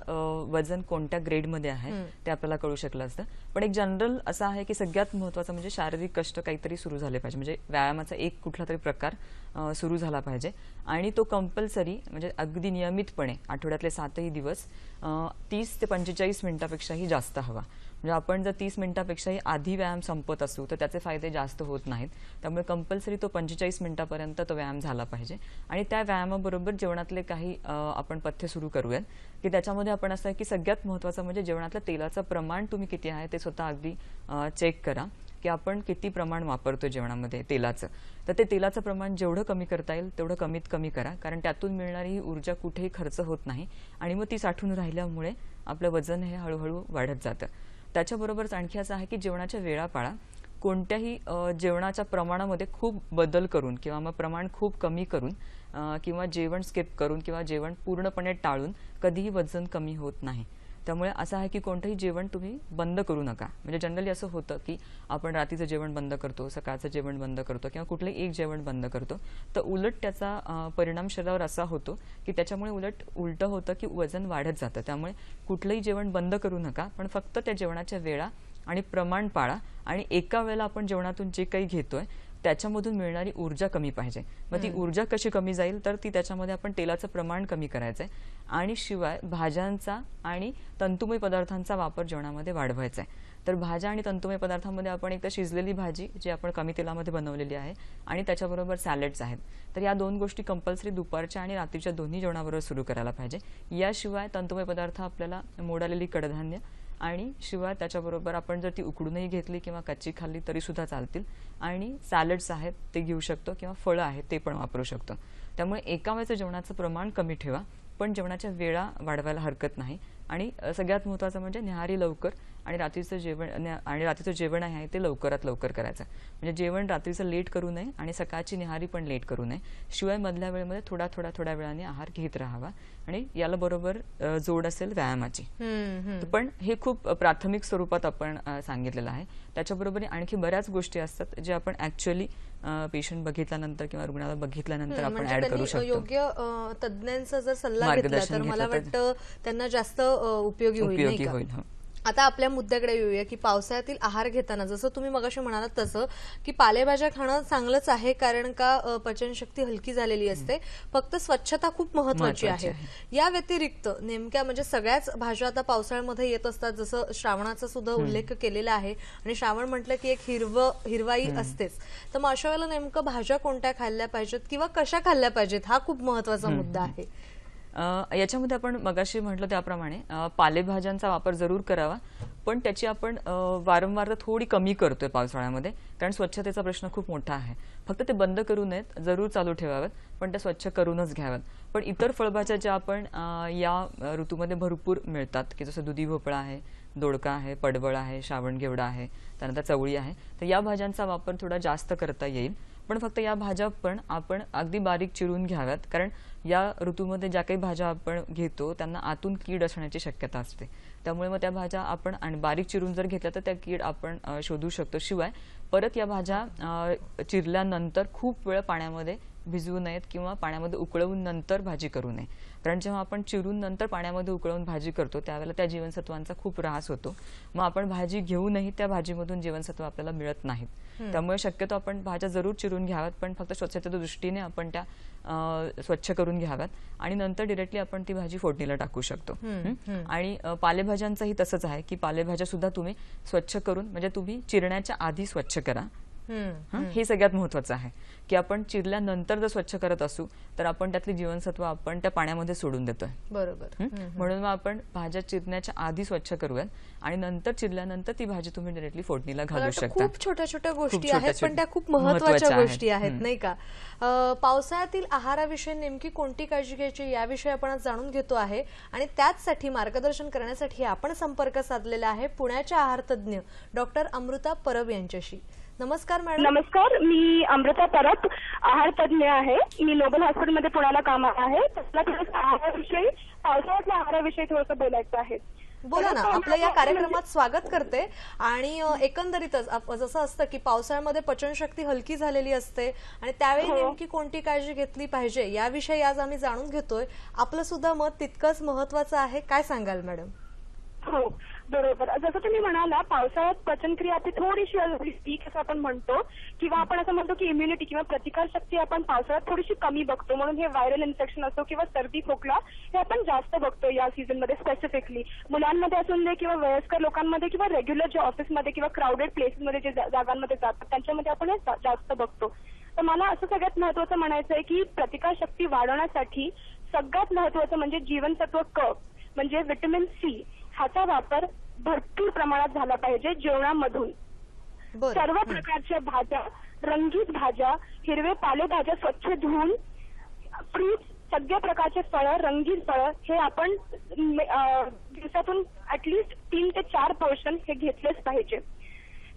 वजन कोणत्या ग्रेडमध्ये आहे ते आपल्याला कळू शकलं असतं. पण एक जनरल असं आहे की सगळ्यात महत्वाचं म्हणजे शारीरिक कष्ट काहीतरी सुरू झाले पाहिजे, म्हणजे व्यायामाचा एक कुठला तरी प्रकार सुरू झाला पाहिजे आणि तो कंपल्सरी म्हणजे अगदी नियमितपणे आठवड्यातले 7ही दिवस 30 ते 45 मिनिटापेक्षाही जास्त हवा. म्हणजे आपण जर 30 मिनिटापेक्षाही आधी व्यायाम संपत असू तर त्याचे फायदे जास्त होत नाहीत. त्यामुळे कंपल्सरी तो 45 मिनिटापर्यंत तो व्यायाम झाला पाहिजे. आणि त्या व्यायामाबरोबर जेवणातले काही आपण पथ्य सुरू करूयात की त्याच्यामध्ये आपण असं आहे की सगळ्यात महत्त्वाचं म्हणजे जेवणातलं तेलाचं प्रमाण तुम्ही किती आहे ते स्वतः अगदी चेक करा की आपण किती प्रमाण वापरतो जेवणामध्ये तेलाचं. तर ते तेलाचं प्रमाण जेवढं कमी करता येईल तेवढं कमीत कमी करा, कारण त्यातून मिळणारी ही ऊर्जा कुठेही खर्च होत नाही आणि मग ती साठून राहिल्यामुळे आपलं वजन हे हळूहळू वाढत जातं. त्याच्याबरोबरच आणखी असं आहे की जेवणाच्या वेळा पाळा. कोणत्याही जेवणाच्या प्रमाणामध्ये खूप बदल करून किंवा मग प्रमाण खूप कमी करून किंवा जेवण स्किप करून किंवा जेवण पूर्णपणे टाळून कधीही वजन कमी होत नाही. त्यामुळे असं आहे की कोणतंही जेवण तुम्ही बंद करू नका. म्हणजे जनरली असं होतं की आपण रात्रीचं जेवण बंद करतो, सकाळचं जेवण बंद करतो किंवा कुठलंही एक जेवण बंद करतो, तर उलट त्याचा परिणाम शरीरावर असा होतो की त्याच्यामुळे उलटं होतं की वजन वाढत जातं. त्यामुळे कुठलंही जेवण बंद करू नका, पण फक्त त्या जेवणाच्या वेळा आणि प्रमाण पाळा आणि एका वेळेला आपण जेवणातून जे काही घेतोय त्याच्यामधून मिळणारी ऊर्जा कमी पाहिजे. मग ती ऊर्जा कशी कमी जाईल तर ती त्याच्यामध्ये आपण तेलाचं प्रमाण कमी करायचंय आणि शिवाय भाज्यांचा आणि तंतुमय पदार्थांचा वापर जेवणामध्ये वाढवायचा आहे. तर भाज्या आणि तंतुमय पदार्थांमध्ये आपण एक तर शिजलेली भाजी जी आपण कमी तेलामध्ये बनवलेली आहे आणि त्याच्याबरोबर सॅलड्स आहेत. तर या दोन गोष्टी कंपल्सरी दुपारच्या आणि रात्रीच्या दोन्ही जेवणाबरोबर सुरू करायला पाहिजे. याशिवाय तंतुमय पदार्थ आपल्याला मोड आलेली कडधान्य आणि शिवाय त्याच्याबरोबर आपण जर ती उकडूनही घेतली किंवा कच्ची खाल्ली तरी सुद्धा चालतील आणि सॅलड्स आहेत ते घेऊ शकतो किंवा फळं आहेत ते पण वापरू शकतो. त्यामुळे एका वेळेचं जेवणाचं प्रमाण कमी ठेवा, पण जेवणाच्या वेळा वाढवायला हरकत नाही. आणि सगळ्यात महत्त्वाचं म्हणजे न्याहारी लवकर आणि रात्रीचं जेवण आहे ते लवकरात लवकर करायचं. म्हणजे जेवण रात्रीचं लेट करू नये आणि सकाळची न्याहारी पण लेट करू नये. शिवाय मधल्या वेळेमध्ये थोड्या वेळाने आहार घेत राहावा आणि याला बरोबर जोड असेल व्यायामाची. पण हे खूप प्राथमिक स्वरूपात आपण सांगितलेलं आहे. त्याच्याबरोबर आणखी बऱ्याच गोष्टी असतात जे आपण ऍक्च्युअली पेशंट बघितल्यानंतर किंवा रुग्णाला बघितल्यानंतर आपण ऍड करू शकतो. योग्य तज्ञांचा जर सल्ला घेतला तर मला वाटतं त्यांना जास्त उपयोगी होईल. आता आपल्या मुद्द्याकडे येऊया की पावसाळ्यातील आहार घेताना जसं तुम्ही मगाशी म्हणालात तसं की पालेभाज्या खाणं चांगलंच आहे, कारण का पचनशक्ती हलकी झालेली असते, फक्त स्वच्छता खूप महत्वाची आहे. या व्यतिरिक्त नेमक्या म्हणजे सगळ्याच भाज्या आता पावसाळ्यामध्ये येत असतात, जसं श्रावणाचा सुद्धा उल्लेख केलेला आहे आणि श्रावण म्हटलं की एक हिरवाई असतेच. तर मग अशा वेळेला नेमकं भाज्या कोणत्या खाल्ल्या पाहिजेत किंवा कशा खाल्ल्या पाहिजेत हा खूप महत्वाचा मुद्दा आहे. याच्यामध्ये आपण मगाशी म्हटलं त्याप्रमाणे पालेभाज्यांचा वापर जरूर करावा, पण त्याची आपण वारंवार थोडी कमी करतोय पावसाळ्यामध्ये, कारण स्वच्छतेचा प्रश्न खूप मोठा आहे. फक्त ते बंद करू नयेत, जरूर चालू ठेवाव्यात, पण त्या स्वच्छ करूनच घ्याव्यात. पण इतर फळभाज्या ज्या आपण या ऋतूमध्ये भरपूर मिळतात की जसं दुधी भोपळा आहे, दोडका आहे, पडवळ आहे, श्रावण घेवडा आहे, त्यानंतर चवळी आहे, तर या भाज्यांचा वापर थोडा जास्त करता येईल. पण फक्त या भाज्या पण आपण अगदी बारीक चिरून घ्याव्यात, कारण या ऋतूमध्ये ज्या काही भाज्या आपण घेतो त्यांना आतून कीड असण्याची शक्यता असते. त्यामुळे मग त्या भाज्या आपण आणि बारीक चिरून जर घेतल्या तर त्या कीड आपण शोधू शकतो. शिवाय परत या भाज्या चिरल्यानंतर खूप वेळ पाण्यामध्ये भिजवू नयेत किंवा पाण्यामध्ये उकळवून नंतर भाजी करू नये, कारण जेव्हा आपण चिरून नंतर पाण्यामध्ये उकळवून भाजी करतो त्यावेळेला त्या जीवनसत्वांचा खूप ऱ्हास होतो. मग आपण भाजी घेऊनही त्या भाजीमधून जीवनसत्व आपल्याला मिळत नाहीत. त्यामुळे शक्यतो आपण भाज्या जरूर चिरून घ्याव्यात, पण फक्त स्वच्छतेच्या दृष्टीने आपण त्या स्वच्छ करून घ्याव्यात आणि नंतर डिरेक्टली आपण ती भाजी फोडणीला टाकू शकतो. आणि पालेभाज्यांचंही तसंच आहे की पालेभाज्या सुद्धा तुम्ही स्वच्छ करून, म्हणजे तुम्ही चिरण्याच्या आधी स्वच्छ करा. हे सगळ्यात महत्वाचं आहे की आपण चिरल्यानंतर जर स्वच्छ करत असू तर आपण त्यातली जीवनसत्व आपण त्या पाण्यामध्ये सोडून देतोय. बरोबर. म्हणून आपण भाज्या चिरण्याच्या आधी स्वच्छ करूयात आणि नंतर चिरल्यानंतर ती भाजी तुम्ही डायरेक्टली फोडणीला घालू शकता. खूप छोट्या छोट्या गोष्टी आहेत, पण त्या खूप महत्वाच्या गोष्टी आहेत, नाही का? पावसाळ्यातील आहाराविषयी नेमकी कोणती काळजी घ्यायची याविषयी आपण आज जाणून घेतो आहे आणि त्याचसाठी मार्गदर्शन करण्यासाठी आपण संपर्क साधलेला आहे पुण्याच्या आहार तज्ज्ञ डॉक्टर अमृता परब यांच्याशी. नमस्कार मॅडम. नमस्कार, मी अमृता परब, आहार तज्ज्ञ आहे. मी नोबल हॉस्पिटलमध्ये पुण्याला कामाला आहे. त्याला थोडंसं आहाराविषयी, पावसाळ्यातल्या आहाराविषयी थोडंसं बोलायचं आहे. बोला ना. आपलं या कार्यक्रमात स्वागत करते. आणि एकंदरीतच जसं असतं की पावसाळ्यामध्ये पचनशक्ती हलकी झालेली असते आणि त्यावेळी नेमकी कोणती काळजी घेतली पाहिजे याविषयी आज आम्ही जाणून घेतोय. आपलं सुद्धा मत तितकंच महत्वाचं आहे. काय सांगाल मॅडम? हो, बरोबर. जसं तुम्ही म्हणाला, पावसाळ्यात पचनक्रिया आपली थोडीशी वीक असं आपण म्हणतो, किंवा आपण असं म्हणतो की इम्युनिटी किंवा प्रतिकारशक्ती आपण पावसाळ्यात थोडीशी कमी बघतो. म्हणून हे व्हायरल इन्फेक्शन असो किंवा सर्दी खोकला हे आपण जास्त बघतो या सीझनमध्ये. स्पेसिफिकली मुलांमध्ये असून दे किंवा वयस्कर लोकांमध्ये किंवा रेग्युलर जे ऑफिसमध्ये किंवा क्राऊडेड प्लेसेसमध्ये जे जागांमध्ये जातात त्यांच्यामध्ये आपण हे जास्त बघतो. तर मला असं सगळ्यात महत्वाचं म्हणायचं आहे की प्रतिकारशक्ती वाढवण्यासाठी सगळ्यात महत्वाचं म्हणजे जीवनसत्व क म्हणजे व्हिटॅमिन सी ह्याचा वापर भरपूर प्रमाणात झाला पाहिजे जेवणामधून. सर्व प्रकारच्या भाज्या, रंगीत भाज्या, हिरवे पालेभाज्या स्वच्छ धुवून, फ्रूट्स, सगळ्या प्रकारचे फळं, रंगीत फळं हे आपण दिवसातून ऍटलिस्ट 3 ते 4 पोर्शन हे घेतलेच पाहिजे.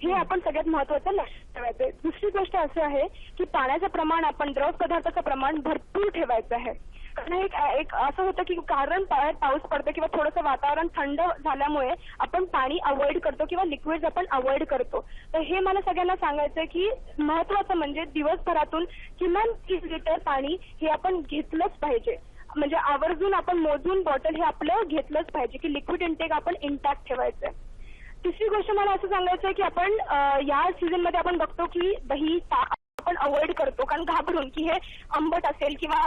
हे आपण सगळ्यात महत्वाचं लक्षात ठेवायचं. दुसरी गोष्ट असं आहे की पाण्याचं प्रमाण, आपण द्रव पदार्थाचं प्रमाण भरपूर ठेवायचं आहे. कारण एक असं होतं की कारण पाऊस पडतो किंवा थोडंसं वातावरण थंड झाल्यामुळे आपण पाणी अवॉइड करतो किंवा लिक्विड्स आपण अवॉइड करतो. तर हे मला सगळ्यांना सांगायचंय की महत्वाचं म्हणजे दिवसभरातून किमान 30 लिटर पाणी हे आपण घेतलंच पाहिजे. म्हणजे आवर्जून आपण मोजून बॉटल हे आपलं घेतलंच पाहिजे की लिक्विड इंटेक आपण इंटॅक्ट ठेवायचंय. तिसरी गोष्ट मला असं सांगायचं आहे की आपण या सीझनमध्ये आपण बघतो की दही, ताक आपण अवॉइड करतो, कारण घाबरून की हे आंबट असेल किंवा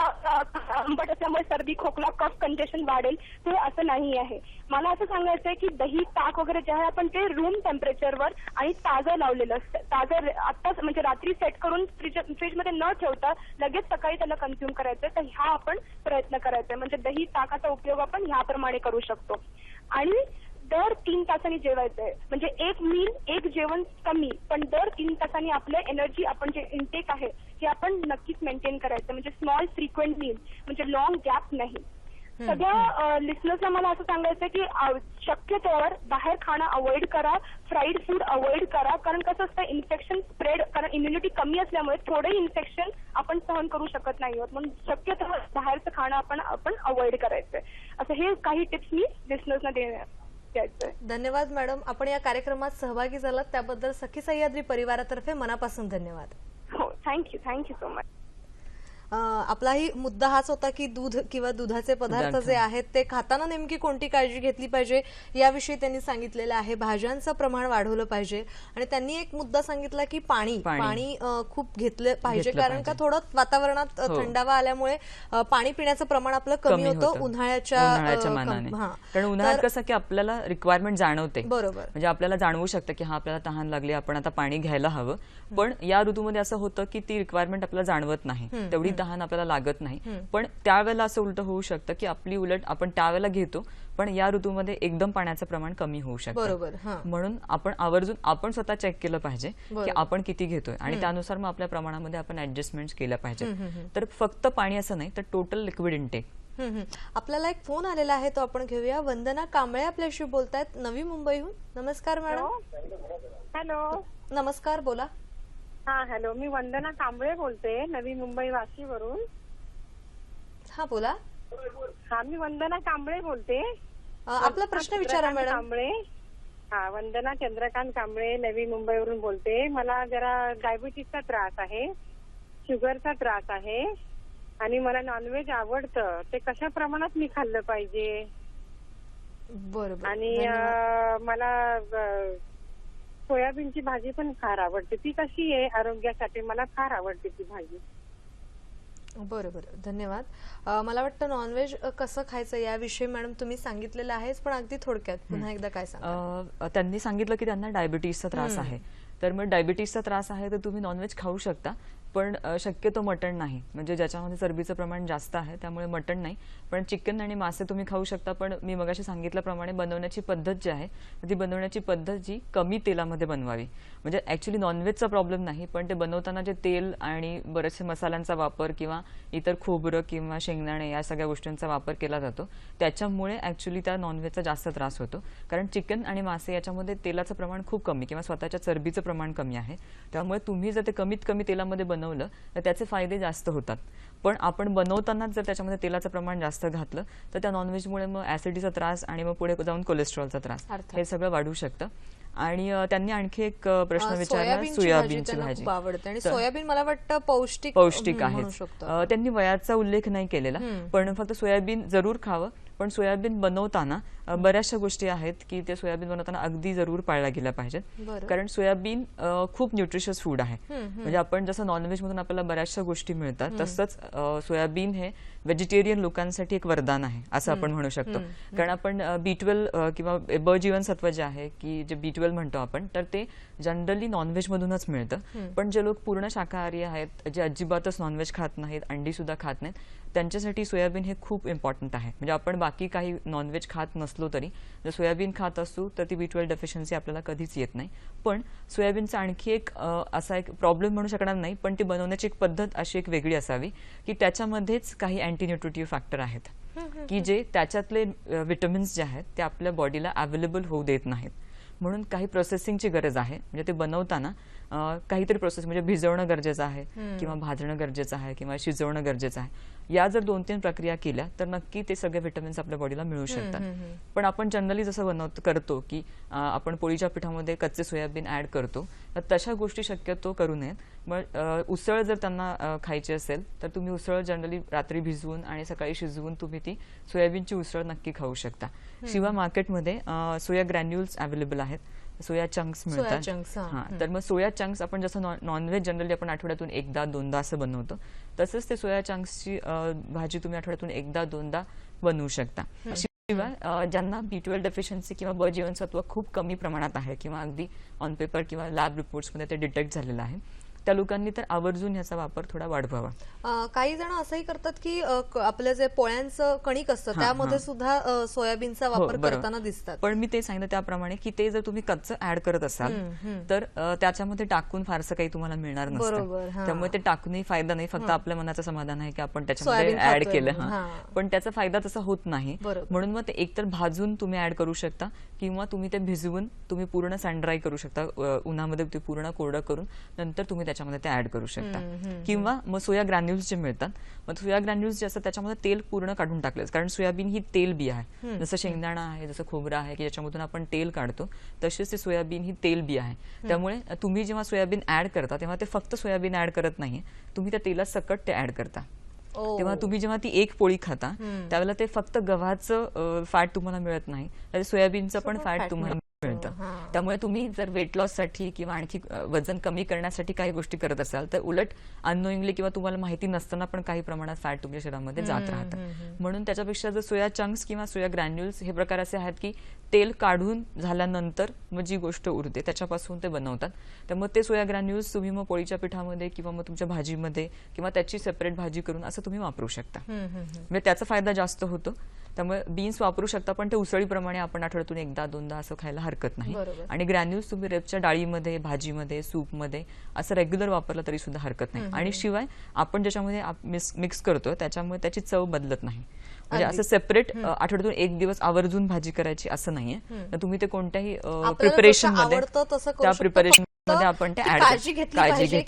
आंबट असल्यामुळे सर्दी खोकला कफ कंजेशन वाढेल. ते असं नाही आहे. मला असं सांगायचं आहे की दही, ताक वगैरे जे आहे आपण ते रूम टेम्परेचरवर आणि ताजं लावलेलं असतं. ताजं आत्ताच म्हणजे रात्री सेट करून फ्रीजमध्ये न ठेवता लगेच सकाळी त्याला कन्झ्युम करायचंय. तर हा आपण प्रयत्न करायचा आहे. म्हणजे दही, ताकाचा उपयोग आपण ह्याप्रमाणे करू शकतो. आणि दर 3 तासांनी जेवायचंय. म्हणजे एक मील, एक जेवण कमी, पण दर 3 तासांनी आपलं एनर्जी आपण जे इंटेक आहे हे आपण नक्कीच मेंटेन करायचं. म्हणजे स्मॉल फ्रिक्वेंट मील, म्हणजे लॉंग गॅप नाही. सगळ्या लिस्नर्सला मला असं सांगायचं की शक्यतोवर बाहेर खाणं अवॉइड करा, फ्राईड फूड अवॉइड करा. कारण कसं असतं, इन्फेक्शन स्प्रेड, कारण इम्युनिटी कमी असल्यामुळे थोडे इन्फेक्शन आपण सहन करू शकत नाही आहोत. म्हणून शक्यतोवर बाहेरचं खाणं आपण अवॉइड करायचंय. असं हे काही टिप्स मी लिस्नर्सना देणार. धन्यवाद मॅडम, आपण या कार्यक्रमात सहभागी झालात त्याबद्दल सखी सह्याद्री परिवारातर्फे मनापासून धन्यवाद. हो, थँक्यू सो मच. आपलाही मुद्दा हाच होता की दूध किंवा दुधाचे पदार्थ जे आहेत ते खाताना नेमकी कोणती काळजी घेतली पाहिजे याविषयी त्यांनी सांगितलेलं आहे. भाज्यांचं प्रमाण वाढवलं पाहिजे आणि त्यांनी एक मुद्दा सांगितला की पाणी खूप घेतलं पाहिजे, कारण का थोडं वातावरणात थंडावा आल्यामुळे पाणी पिण्याचं प्रमाण आपलं कमी होतं उन्हाळ्याच्या मानाने. कारण उन्हाळ्यात कसं की आपल्याला रिक्वायरमेंट जाणवते, बरोबर, म्हणजे आपल्याला जाणवू शकतं की हा आपल्याला तहान लागली, आपण आता पाणी घ्यायला हवं. पण या ऋतूमध्ये असं होतं की ती रिक्वायरमेंट आपल्याला जाणवत नाही, तेवढी तहान आपल्याला लागत नाही. पण त्यावेळेला असं उलट होऊ शकतं की आपली उलट आपण त्यावेळेला घेतो पण या ऋतूमध्ये एकदम पाण्याचं प्रमाण कमी होऊ शकतं. बरोबर. म्हणून आपण आवर्जून आपण स्वतः चेक केलं पाहिजे की आपण किती घेतोय आणि त्यानुसार मग आपल्या प्रमाणामध्ये आपण ऍडजस्टमेंट केल्या पाहिजे. तर फक्त पाणी असं नाही तर टोटल लिक्विड इंटेक. आपल्याला एक फोन आलेला आहे तो आपण घेऊया. वंदना कांबळे आपल्याशी बोलतायत नवी मुंबईहून. नमस्कार मॅडम. हॅलो. नमस्कार, बोला. हा हॅलो, मी वंदना कांबळे बोलते नवी मुंबई वाशीवरून. हा बोला. हा मी वंदना कांबळे बोलते. आपला प्रश्न विचारा मॅडम. कांबळे. हा वंदना चंद्रकांत कांबळे नवी मुंबईवरून बोलते. मला जरा डायबिटीसचा त्रास आहे, शुगरचा त्रास आहे आणि मला नॉनव्हेज आवडतं. ते कशा प्रमाणात मी खाल्लं पाहिजे? बरोबर. आणि मला सोयाबीनची भाजी पण फार आवडते. ती कशी आहे आरोग्यासाठी? मला फार आवडते ती भाजी. बरोबर, धन्यवाद. मला वाटतं नॉनव्हेज कसं खायचं याविषयी मॅडम तुम्ही सांगितलेलं आहेच, पण अगदी थोडक्यात पुन्हा एकदा काय सांगा. त्यांनी सांगितलं की त्यांना डायबिटीसचा त्रास आहे. तर मग डायबिटीसचा त्रास आहे तर तुम्ही नॉनव्हेज खाऊ शकता, पण शक्यतो मटण नाही, म्हणजे ज्याच्यामध्ये चरबीचं प्रमाण जास्त आहे त्यामुळे मटण नाही. पण चिकन आणि मासे तुम्ही खाऊ शकता. पण मी मगाशी सांगितल्याप्रमाणे बनवण्याची पद्धत जी आहे ती बनवण्याची पद्धत जी कमी तेलामध्ये बनवावी. म्हणजे ऍक्च्युली नॉनव्हेजचा प्रॉब्लेम नाही, पण ते बनवताना जे तेल आणि बरेचसे मसाल्यांचा वापर किंवा इतर खोबरं किंवा शेंगदाणे या सगळ्या गोष्टींचा वापर केला जातो, त्याच्यामुळे ऍक्च्युली त्या नॉनव्हेजचा जास्त त्रास होतो. कारण चिकन आणि मासे याच्यामध्ये तेलाचं प्रमाण खूप कमी किंवा स्वतःच्या चरबीचं प्रमाण कमी आहे. त्यामुळे तुम्ही जर ते कमीत कमी तेलामध्ये बनवलं तर त्याचे फायदे जास्त होतात. पण आपण बनवतानाच जर त्याच्यामध्ये तेलाचं प्रमाण जास्त घातलं तर त्या नॉनव्हेजमुळे मग ऍसिडिटीचा त्रास आणि मग पुढे जाऊन कोलेस्ट्रॉलचा त्रास हे सगळं वाढू शकतं. आणि त्यांनी आणखी एक प्रश्न विचारला, सोयाबीनची भाजी खूप आवडते आणि सोयाबीन मला वाटतं पौष्टिक आहे. त्यांनी वयाचा उल्लेख नाही केलेला, पण फक्त सोयाबीन जरूर खावं. पण सोयाबीन बनवताना बऱ्याचशा गोष्टी आहेत की ते सोयाबीन बनवताना अगदी जरूर पाळल्या गेल्या पाहिजेत. कारण सोयाबीन खूप न्यूट्रिशियस फूड आहे. म्हणजे आपण जसं नॉनव्हेज मधून आपल्याला बऱ्याचशा गोष्टी मिळतात तसंच सोयाबीन हे व्हेजिटेरियन लोकांसाठी एक वरदान आहे असं आपण म्हणू शकतो. कारण आपण B12 किंवा ब जीवनसत्व जे आहे की जे B12 म्हणतो आपण, तर ते जनरली नॉनव्हेज मधूनच मिळतं. पण जे लोक पूर्ण शाकाहारी आहेत, जे अजिबातच नॉनव्हेज खात नाहीत, अंडी सुद्धा खात नाहीत, त्यांच्यासाठी सोयाबीन हे खूप इम्पॉर्टंट आहे. म्हणजे आपण बाकी काही नॉनव्हेज खात नसलो तरी जर सोयाबीन खात असू तर ती B12 डेफिशियन्सी आपल्याला कधीच येत नाही. पण सोयाबीनचा आणखी एक असा एक प्रॉब्लेम म्हणू शकणार नाही, पण ती बनवण्याची एक पद्धत अशी एक वेगळी असावी की त्याच्यामध्येच काही अँटी न्यूट्रिटिव्ह फॅक्टर आहेत की जे त्याच्यातले विटॅमिन्स जे आहेत ते आपल्या बॉडीला अवेलेबल होऊ देत नाहीत. म्हणून काही प्रोसेसिंगची गरज आहे. म्हणजे ते बनवताना काहीतरी प्रोसेस म्हणजे भिजवणं गरजेचं आहे किंवा भाजणं गरजेचं आहे किंवा शिजवणं गरजेचं आहे. या जर 2-3 प्रक्रिया केल्या तर नक्की ते सगळे विटॅमिन्स आपल्या बॉडीला मिळू शकतात. पण आपण जनरली जसं करतो की आपण पोळीच्या पिठामध्ये कच्चे सोयाबीन ऍड करतो, तर तशा गोष्टी शक्यतो करू नयेत. मग उसळ जर त्यांना खायची असेल तर तुम्ही उसळ जनरली रात्री भिजवून आणि सकाळी शिजवून तुम्ही ती सोयाबीनची उसळ नक्की खाऊ शकता. शिवाय मार्केटमध्ये सोया ग्रॅन्युल्स अवेलेबल आहेत, सोया चंक्स मिळतात. तर मग सोया चंक्स आपण जसं नॉनव्हेज जनरली आपण आठवड्यातून 1-2दा असं बनवतो, तसंच ते सोया चंक्सची भाजी तुम्ही आठवड्यातून 1-2दा बनवू शकता. शिवाय ज्यांना B12 डेफिशियन्सी किंवा ब जीवनसत्व खूप कमी प्रमाणात आहे किंवा अगदी ऑन पेपर किंवा लॅब रिपोर्ट्समध्ये ते डिटेक्ट झालेलं आहे, त्या लोकांनी तर आवर्जून ह्याचा वापर थोडा वाढवावा. काही जण असंही करतात की आपलं जे पोळ्यांचं कणिक असतं त्यामध्ये सुद्धा सोयाबीनचा वापर करताना दिसतात. पण मी ते सांगितलं त्याप्रमाणे की ते जर तुम्ही कच्चं ऍड करत असाल तर त्याच्यामध्ये टाकून फारसं काही तुम्हाला मिळणार नसतं. त्यामुळे ते टाकूनही फायदा नाही. फक्त आपल्या मनाचं समाधान आहे की आपण त्याच्यामध्ये ऍड केलं, पण त्याचा फायदा तसा होत नाही. म्हणून मग ते एकतर भाजून तुम्ही ऍड करू शकता किंवा तुम्ही ते भिजवून तुम्ही पूर्ण सँड ड्राय करू शकता, उन्हामध्ये ते पूर्ण कोरडं करून नंतर तुम्ही त्याच्यामध्ये ते ऍड करू शकता. किंवा मग सोया ग्रॅन्युल्स जे मिळतात, मग सोया ग्रॅन्युल्स जे असतात त्याच्यामध्ये तेल पूर्ण काढून टाकलं, कारण सोयाबीन ही तेल बी आहे. जसं शेंगदाणा आहे, जसं खोबरं आहे की ज्याच्यामधून आपण तेल काढतो, तशीच ती सोयाबीन ही तेल बी आहे. त्यामुळे तुम्ही जेव्हा सोयाबीन ऍड करता तेव्हा ते फक्त सोयाबीन ऍड करत नाही, तुम्ही त्या तेलात सकट ते ऍड करता. तेव्हा तुम्ही जेव्हा ती एक पोळी खाता त्यावेळेला ते फक्त गव्हाचं फॅट तुम्हाला मिळत नाही, तर सोयाबीनचं पण फॅट तुम्हाला मिळतं. त्यामुळे तुम्ही जर वेट लॉस साठी किंवा आणखी वजन कमी करण्यासाठी काही गोष्टी करत असाल तर उलट अननोइंगली किंवा तुम्हाला माहिती नसताना पण काही प्रमाणात फॅट तुमच्या शरीरामध्ये जात राहतात. म्हणून त्याच्यापेक्षा जर सोया चंक्स किंवा सोया ग्रॅन्युल्स हे प्रकार असे आहेत की तेल काढून झाल्यानंतर मग जी गोष्ट उरते त्याच्यापासून ते बनवतात. त्यामुळे ते सोया ग्रॅन्युल्स तुम्ही मग पोळीच्या पिठामध्ये किंवा मग तुमच्या भाजीमध्ये किंवा त्याची सेपरेट भाजी करून असं तुम्ही वापरू शकता. म्हणजे त्याचा फायदा जास्त होतो. त्यामुळे बीन्स वापरू शकता, पण ते उसळीप्रमाणे आपण आठवड्यातून एकदा दोनदा असं खायला हरकत नाही. आणि ग्रॅन्युल्स तुम्ही रोजच्या डाळीमध्ये, भाजीमध्ये, सूपमध्ये असं रेग्युलर वापरलं तरी सुद्धा हरकत नाही. आणि शिवाय आपण ज्याच्यामध्ये मिक्स करतोय त्याच्यामुळे त्याची चव बदलत नाही. म्हणजे असं सेपरेट आठवड्यातून एक दिवस आवर्जून भाजी करायची असं नाहीये. तर तुम्ही ते कोणत्याही प्रिपरेशन मध्ये त्या प्रिपरेशन मध्ये आपण ते काळजी घेतली पाहिजे,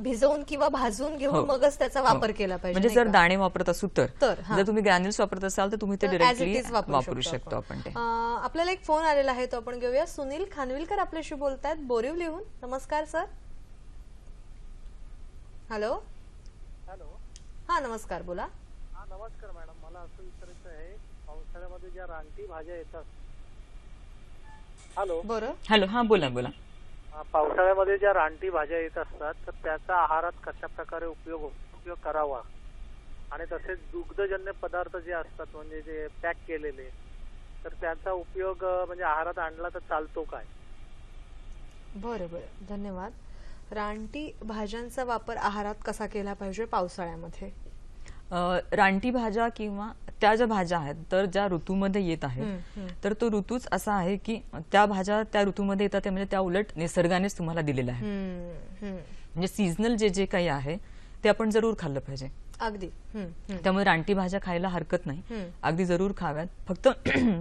भिजवून किंवा भाजून घेऊन मगच त्याचा वापर केला पाहिजे. म्हणजे जर दाणे वापरत असू तर जर तुम्ही ग्रॅन्युल्स वापरत असाल तर तुम्ही ते डायरेक्टली वापरू शकतो आपण ते. आपल्याला एक फोन आलेला आहे तो आपण घेऊया. सुनील खानविलकर आपल्याशी बोलतायत बोरिवलीहून. नमस्कार सर. हॅलो. हा नमस्कार, बोला. नमस्कार मॅडम, मला असं विचारायचं आहे, पावसाळ्यामध्ये ज्या रानटी भाज्या येतात. बरं. हॅलो, हा बोला बोला. पावसाळ्यामध्ये ज्या रानटी भाज्या येत असतात तर त्याचा आहारात कशा प्रकारे उपयोग करावा, आणि तसेच दुग्धजन्य पदार्थ जे असतात म्हणजे जे पॅक केलेले, तर त्याचा उपयोग म्हणजे आहारात आणला तर चालतो काय? बरं बरं, धन्यवाद. रानटी भाज्यांचा वापर आहारात कसा केला पाहिजे पावसाळ्यामध्ये? रानटी भाज्या किंवा त्या ज्या भाज्या आहेत तर ज्या ऋतूमध्ये येत आहेत तर तो ऋतूच असा आहे की त्या भाज्या त्या ऋतूमध्ये येतात, म्हणजे त्या उलट निसर्गानेच तुम्हाला दिलेल्या आहे. म्हणजे सीझनल जे जे काही आहे ते आपण जरूर खाल्लं पाहिजे. अगदी. त्यामुळे रानटी भाज्या खायला हरकत नाही, अगदी जरूर खाव्यात. फक्त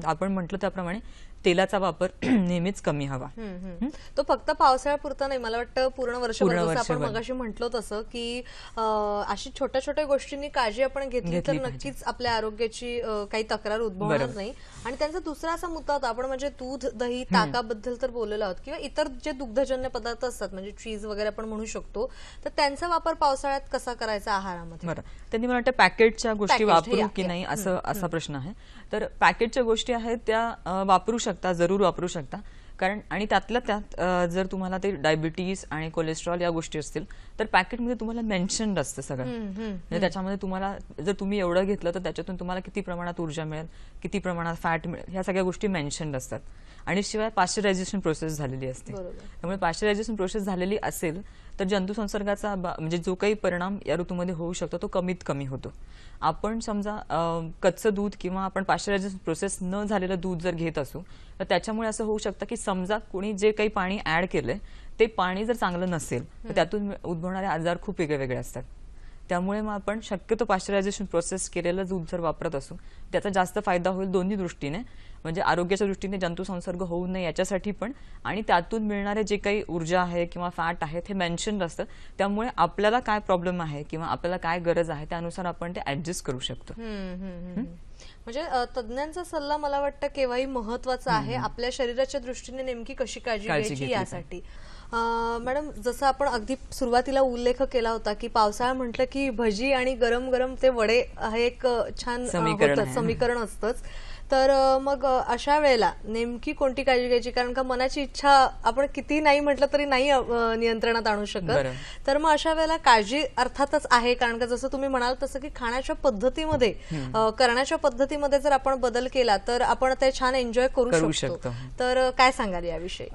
आपण म्हटलं त्याप्रमाणे तेलाचा वापर नेहमीच कमी हवा. तो फक्त पावसाळ्यापुरता नाही, मला वाटतं पूर्ण वर्षभर. आपण मगाशी म्हटलो तसं की अशी छोट्या छोट्या गोष्टींनी काळजी आपण घेतली तर नक्कीच आपल्या आरोग्याची काही तक्रार उद्भवणार नाही. आणि त्यांचा दुसरा असा मुद्दा होता, आपण म्हणजे दूध, दही, ताकाबद्दल तर बोललेलो आहोत, किंवा इतर जे दुग्धजन्य पदार्थ असतात म्हणजे चीज वगैरे आपण म्हणू शकतो, तर त्यांचा वापर पावसाळ्यात कसा करायचा आहारामध्ये? बरं, त्यांनी मला वाटतं पॅकेटच्या गोष्टी वापरू की नाही असं असा प्रश्न आहे. तर पॅकेटच्या गोष्टी आहेत त्या वापरू शकता, जरूर वापरू शकता. कारण आणि त्यातल्या त्यात जर तुम्हाला ते डायबिटीज आणि कोलेस्ट्रॉल या गोष्टी असतील तर पॅकेटमध्ये तुम्हाला मेन्शन्ड असतं सगळं. म्हणजे त्याच्यामध्ये तुम्हाला जर तुम्ही एवढं घेतलं तर त्याच्यातून तुम्हाला किती प्रमाणात ऊर्जा मिळेल, किती प्रमाणात फॅट मिळेल, ह्या सगळ्या गोष्टी मेन्शन्ड असतात. आणि शिवाय पाश्चरायझेशन प्रोसेस झालेली असते. त्यामुळे पाश्चरायझेशन प्रोसेस झालेली असेल तर जंतुसंसर्गाचा म्हणजे जो काही परिणाम या ऋतूमध्ये होऊ शकतो तो कमीत कमी होतो. आपण समजा कच्चं दूध किंवा आपण पाश्चरायझेशन प्रोसेस न झालेलं दूध जर घेत असू तर त्याच्यामुळे असं होऊ शकतं की समजा कोणी जे काही पाणी ऍड केलंय ते पाणी जर चांगलं नसेल तर त्यातून उद्भवणारे आजार खूप वेगळे असतात. त्यामुळे मग आपण शक्यतो पाश्चरायझेशन प्रोसेस केलेलं दूध जर वापरत असू त्याचा जास्त फायदा होईल दोन्ही दृष्टीने. म्हणजे आरोग्याच्या दृष्टीने जंतुसंसर्ग होऊ नये याच्यासाठी पण, आणि त्यातून मिळणारे जे काही ऊर्जा आहे किंवा फॅट आहे ते मेन्शन्ड असतं. त्यामुळे आपल्याला काय प्रॉब्लेम आहे किंवा आपल्याला काय गरज आहे त्यानुसार आपण ते ऍडजस्ट करू शकतो. म्हणजे तज्ञांचा सल्ला मला वाटतं केव्हाही महत्वाचा आहे, आपल्या शरीराच्या दृष्टीने नेमकी कशी काळजी घ्यायची यासाठी. मॅडम, जसं आपण अगदी सुरुवातीला उल्लेख केला होता की पावसाळा म्हटलं की भजी आणि गरम गरम ते वडे हे एक छान समीकरण असतंच. तर मग अशा वेळेला नेमकी कोणती काळजी घ्यायची? कारण का मनाची इच्छा आपण किती नाही म्हटलं तरी नाही नियंत्रणात आणू शकत. तर मग अशा वेळेला काळजी अर्थातच आहे, कारण का जसं तुम्ही म्हणाल तसं की खाण्याच्या पद्धतीमध्ये, करण्याच्या पद्धतीमध्ये जर आपण बदल केला तर आपण ते छान एन्जॉय करू शकतो. तर काय सांगाल याविषयी?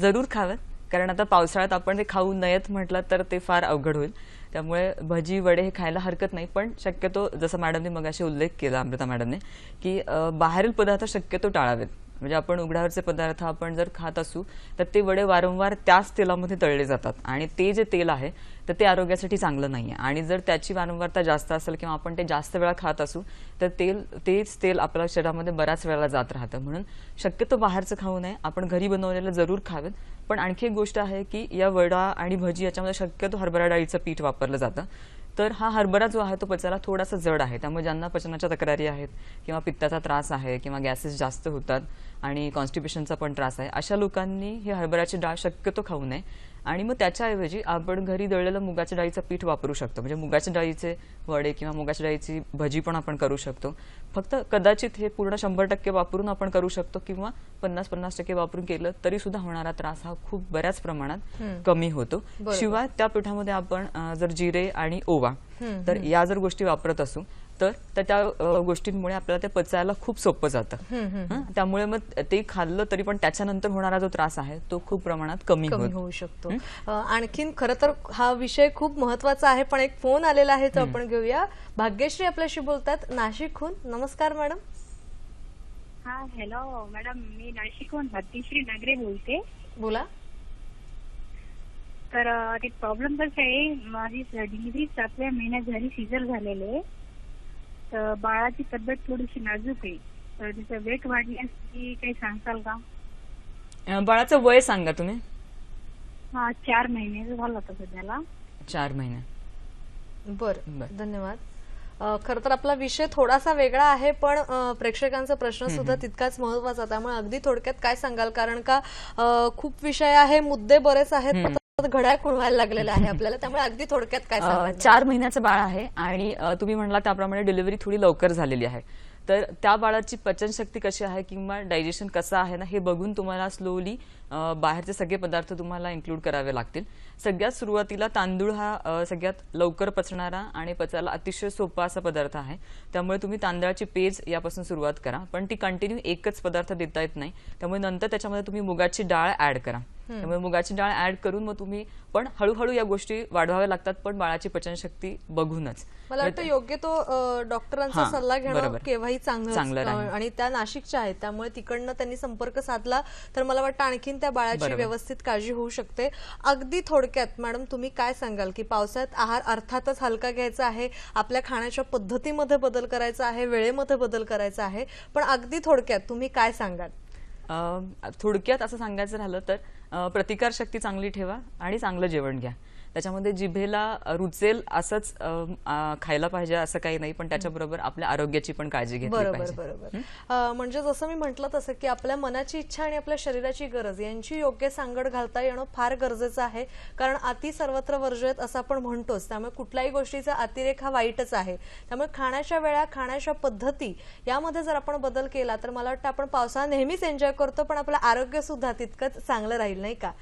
जरूर खाव्यात, कारण आता पावसाळ्यात आपण ते खाऊ नयेत म्हटलं तर ते फार अवघड होईल. त्यामुळे भजी वडे हे खायला हरकत नाही, पण शक्यतो जसं मॅडमने मगाशी उल्लेख केला, अमृता मॅडमने, की बाहेरील पदार्थ शक्यतो टाळावेत. म्हणजे आपण उघड्यावरचे पदार्थ आपण जर खात असू तर ते वडे वारंवार त्याच तेलामध्ये तळले जातात आणि ते जे तेल आहे तर ते आरोग्यासाठी चांगलं नाही आहे. आणि जर त्याची वारंवारता जास्त असेल किंवा आपण ते जास्त वेळा खात असू तर तेच तेल आपल्या शरीरामध्ये बऱ्याच वेळेला जात राहतं. म्हणून शक्यतो बाहेरचं खाऊ नये, आपण घरी बनवलेलं जरूर खावेत. पण आणखी एक गोष्ट आहे की या वडा आणि भजी याच्यामध्ये शक्यतो हरभरा डाळीचं पीठ वापरलं जातं. तर हा हरभरा जो आहे तो पचायला थोडासा जड आहे, त्यामुळे ज्यांना पचनाच्या तक्रारी आहेत किंवा पित्ताचा त्रास आहे किंवा गॅसेस जास्त होतात आणि कॉन्स्टिपेशनचा पण त्रास आहे, अशा लोकांनी ही हरभऱ्याची डाळ शक्यतो खाऊ नये. आणि मग त्याच्याऐवजी आपण घरी दळलेलं मुगाच्या डाळीचं पीठ वापरू शकतो. म्हणजे मुगाच्या डाळीचे वडे किंवा मुगाच्या डाळीची भजी पण आपण करू शकतो. फक्त कदाचित हे पूर्ण 100% वापरून आपण करू शकतो किंवा 50-50% वापरून केलं तरी सुद्धा होणारा त्रास हा खूप बऱ्याच प्रमाणात कमी होतो. शिवाय त्या पिठामध्ये आपण जर जिरे आणि ओवा तर या जर गोष्टी वापरत असू तर त्या गोष्टींमुळे आपल्याला ते पचायला खूप सोपं जातं. त्यामुळे मग ते खाल्लं तरी पण त्याच्यानंतर होणारा जो त्रास आहे तो खूप प्रमाणात कमी होऊ शकतो. आणखीन खरं तर हा विषय खूप महत्वाचा आहे, पण एक फोन आलेला आहे तो आपण घेऊया. भाग्यश्री आपल्याशी बोलतात नाशिकहून. नमस्कार मॅडम. हा हॅलो मॅडम, मी नाशिकहून भाग्यश्री नागरे बोलते. बोला. तर ते प्रॉब्लेम कसं आहे, माझी डिलिव्हरी 7व्या महिन्यात झाली, सीझर झालेले. तर बाळाची तब्येत थोडीशी नाजूक आहे, तर तिचं वेट वाढण्यासाठी काही सांगताल का? बाळाचं वय सांगा तुम्ही. हा 4 महिने झाला होता सध्याला. 4 महिने. बरं, धन्यवाद. खरं तर आपला विषय थोडासा वेगळा आहे, पण प्रेक्षकांचा प्रश्न सुद्धा तितकाच महत्वाचा, त्यामुळे अगदी थोडक्यात काय सांगाल, कारण का खूप विषय आहे, मुद्दे बरेच आहेत, घड्याळ खुणवायला लागलेला आहे आपल्याला, त्यामुळे अगदी थोडक्यात काय सांगाल? 4 महिन्याचं बाळ आहे आणि तुम्ही म्हणला त्याप्रमाणे डिलिव्हरी थोडी लवकर झालेली आहे. तर त्या बाळाची पचनशक्ती कशी आहे किंवा डायजेशन कसं आहे ना हे बघून तुम्हाला स्लोली बाहेरचे सगळे पदार्थ तुम्हाला इन्क्लूड करावे लागतील. सगळ्यात सुरुवातीला तांदूळ हा सगळ्यात लवकर पचणारा आणि पचायला अतिशय सोपा असा पदार्थ आहे. त्यामुळे तुम्ही तांदळाची पेज यापासून सुरुवात करा, पण ती कंटिन्यू एकच पदार्थ देता येत नाही. त्यामुळे नंतर त्याच्यामध्ये तुम्ही मुगाची डाळ ऍड करा. त्यामुळे मुगाची डाळ ऍड करून मग तुम्ही पण हळूहळू या गोष्टी वाढवाव्या लागतात, पण बाळाची पचनशक्ती बघूनच. मला वाटतं योग्य तो डॉक्टरांचा सल्ला घेणं केव्हाही चांगलं आणि त्या नाशिकच्या आहेत, त्यामुळे तिकडनं त्यांनी संपर्क साधला तर मला वाटतं आणखीन त्या बाळाची व्यवस्थित काळजी होऊ शकते. अगदी थोडक्यात मॅडम तुम्ही काय सांगाल की पावसाळ्यात आहार अर्थातच हलका घ्यायचा आहे, आपल्या खाण्याच्या पद्धतीमध्ये बदल करायचा आहे, वेळेमध्ये बदल करायचा आहे, पण अगदी थोडक्यात तुम्ही काय सांगाल? थोडक्यात असं सांगायचं राहिलं तर प्रतिकारशक्ती चांगली ठेवा आणि चांगलं जेवण घ्या. त्याच्यामध्ये जिभेला रुचेल असंच खायला पाहिजे असं काही नाही, पण त्याच्याबरोबर आपल्या आरोग्याची पण काळजी घेतली पाहिजे. बरोबर. म्हणजे जसं मी म्हटलं तसं की आपल्या मनाची इच्छा आणि आपल्या शरीराची गरज यांची योग्य सांगड घालता येणं फार गरजेचं आहे, कारण अति सर्वत्र वर्जयत असं आपण म्हणतोच. त्यामुळे कुठल्याही गोष्टीचा अतिरेक हा वाईटच आहे. त्यामुळे खाण्याच्या वेळा, खाण्याच्या पद्धती यामध्ये जर आपण बदल केला तर मला वाटतं आपण पावसाळा नेहमीच एन्जॉय करतो, पण आपलं आरोग्य सुद्धा तितकंच चांगलं राहील, नाही का?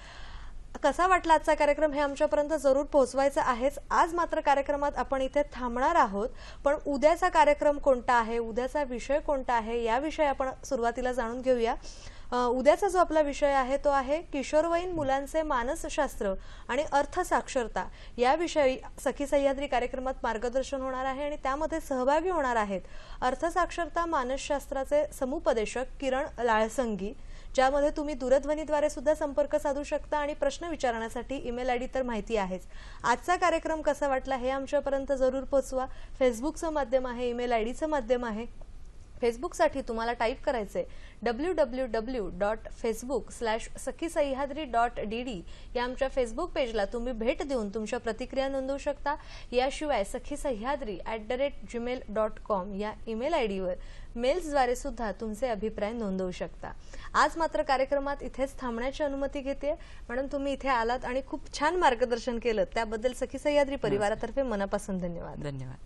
कसा वाटला आजचा कार्यक्रम हे आमच्यापर्यंत जरूर पोहोचवायचं आहेच. आज मात्र कार्यक्रमात आपण इथे थांबणार आहोत, पण उद्याचा कार्यक्रम कोणता आहे, उद्याचा विषय कोणता आहे याविषयी आपण सुरुवातीला जाणून घेऊया. उद्याचा जो आपला विषय आहे तो आहे किशोरवयीन मुलांचे मानसशास्त्र आणि अर्थसाक्षरता याविषयी सखी सह्याद्री कार्यक्रमात मार्गदर्शन होणार आहे आणि त्यामध्ये सहभागी होणार आहेत अर्थसाक्षरता मानसशास्त्राचे समुपदेशक किरण लाळसंगी, ज्यामध्ये तुम्ही दूरध्वनीद्वारे सुद्धा संपर्क साधू शकता आणि प्रश्न विचारण्यासाठी ईमेल आयडी तर माहिती आहेच. आजचा कार्यक्रम कसा वाटला हे आमच्यापर्यंत जरूर पोहोचवा. फेसबुकचं माध्यम आहे, ईमेल आयडीचं माध्यम आहे. फेसबुकसाठी तुम्हाला टाईप करायचे www.facebook/sakhisayhadri.dd या आमच्या फेसबुक पेजला तुम्ही भेट देऊन तुमच्या प्रतिक्रिया नोंदवू शकता. याशिवाय sakhisayhadri@gmail.com या ईमेल आयडीवर मेल्सद्वारे सुद्धा तुमचे अभिप्राय नोंदवू शकता. आज मात्र कार्यक्रमात इथेच थांबण्याची अनुमती घेते. म्हणून तुम्ही इथे आलात आणि खूप छान मार्गदर्शन केलं त्याबद्दल सखी सह्याद्री परिवारातर्फे मनापासून धन्यवाद. धन्यवाद.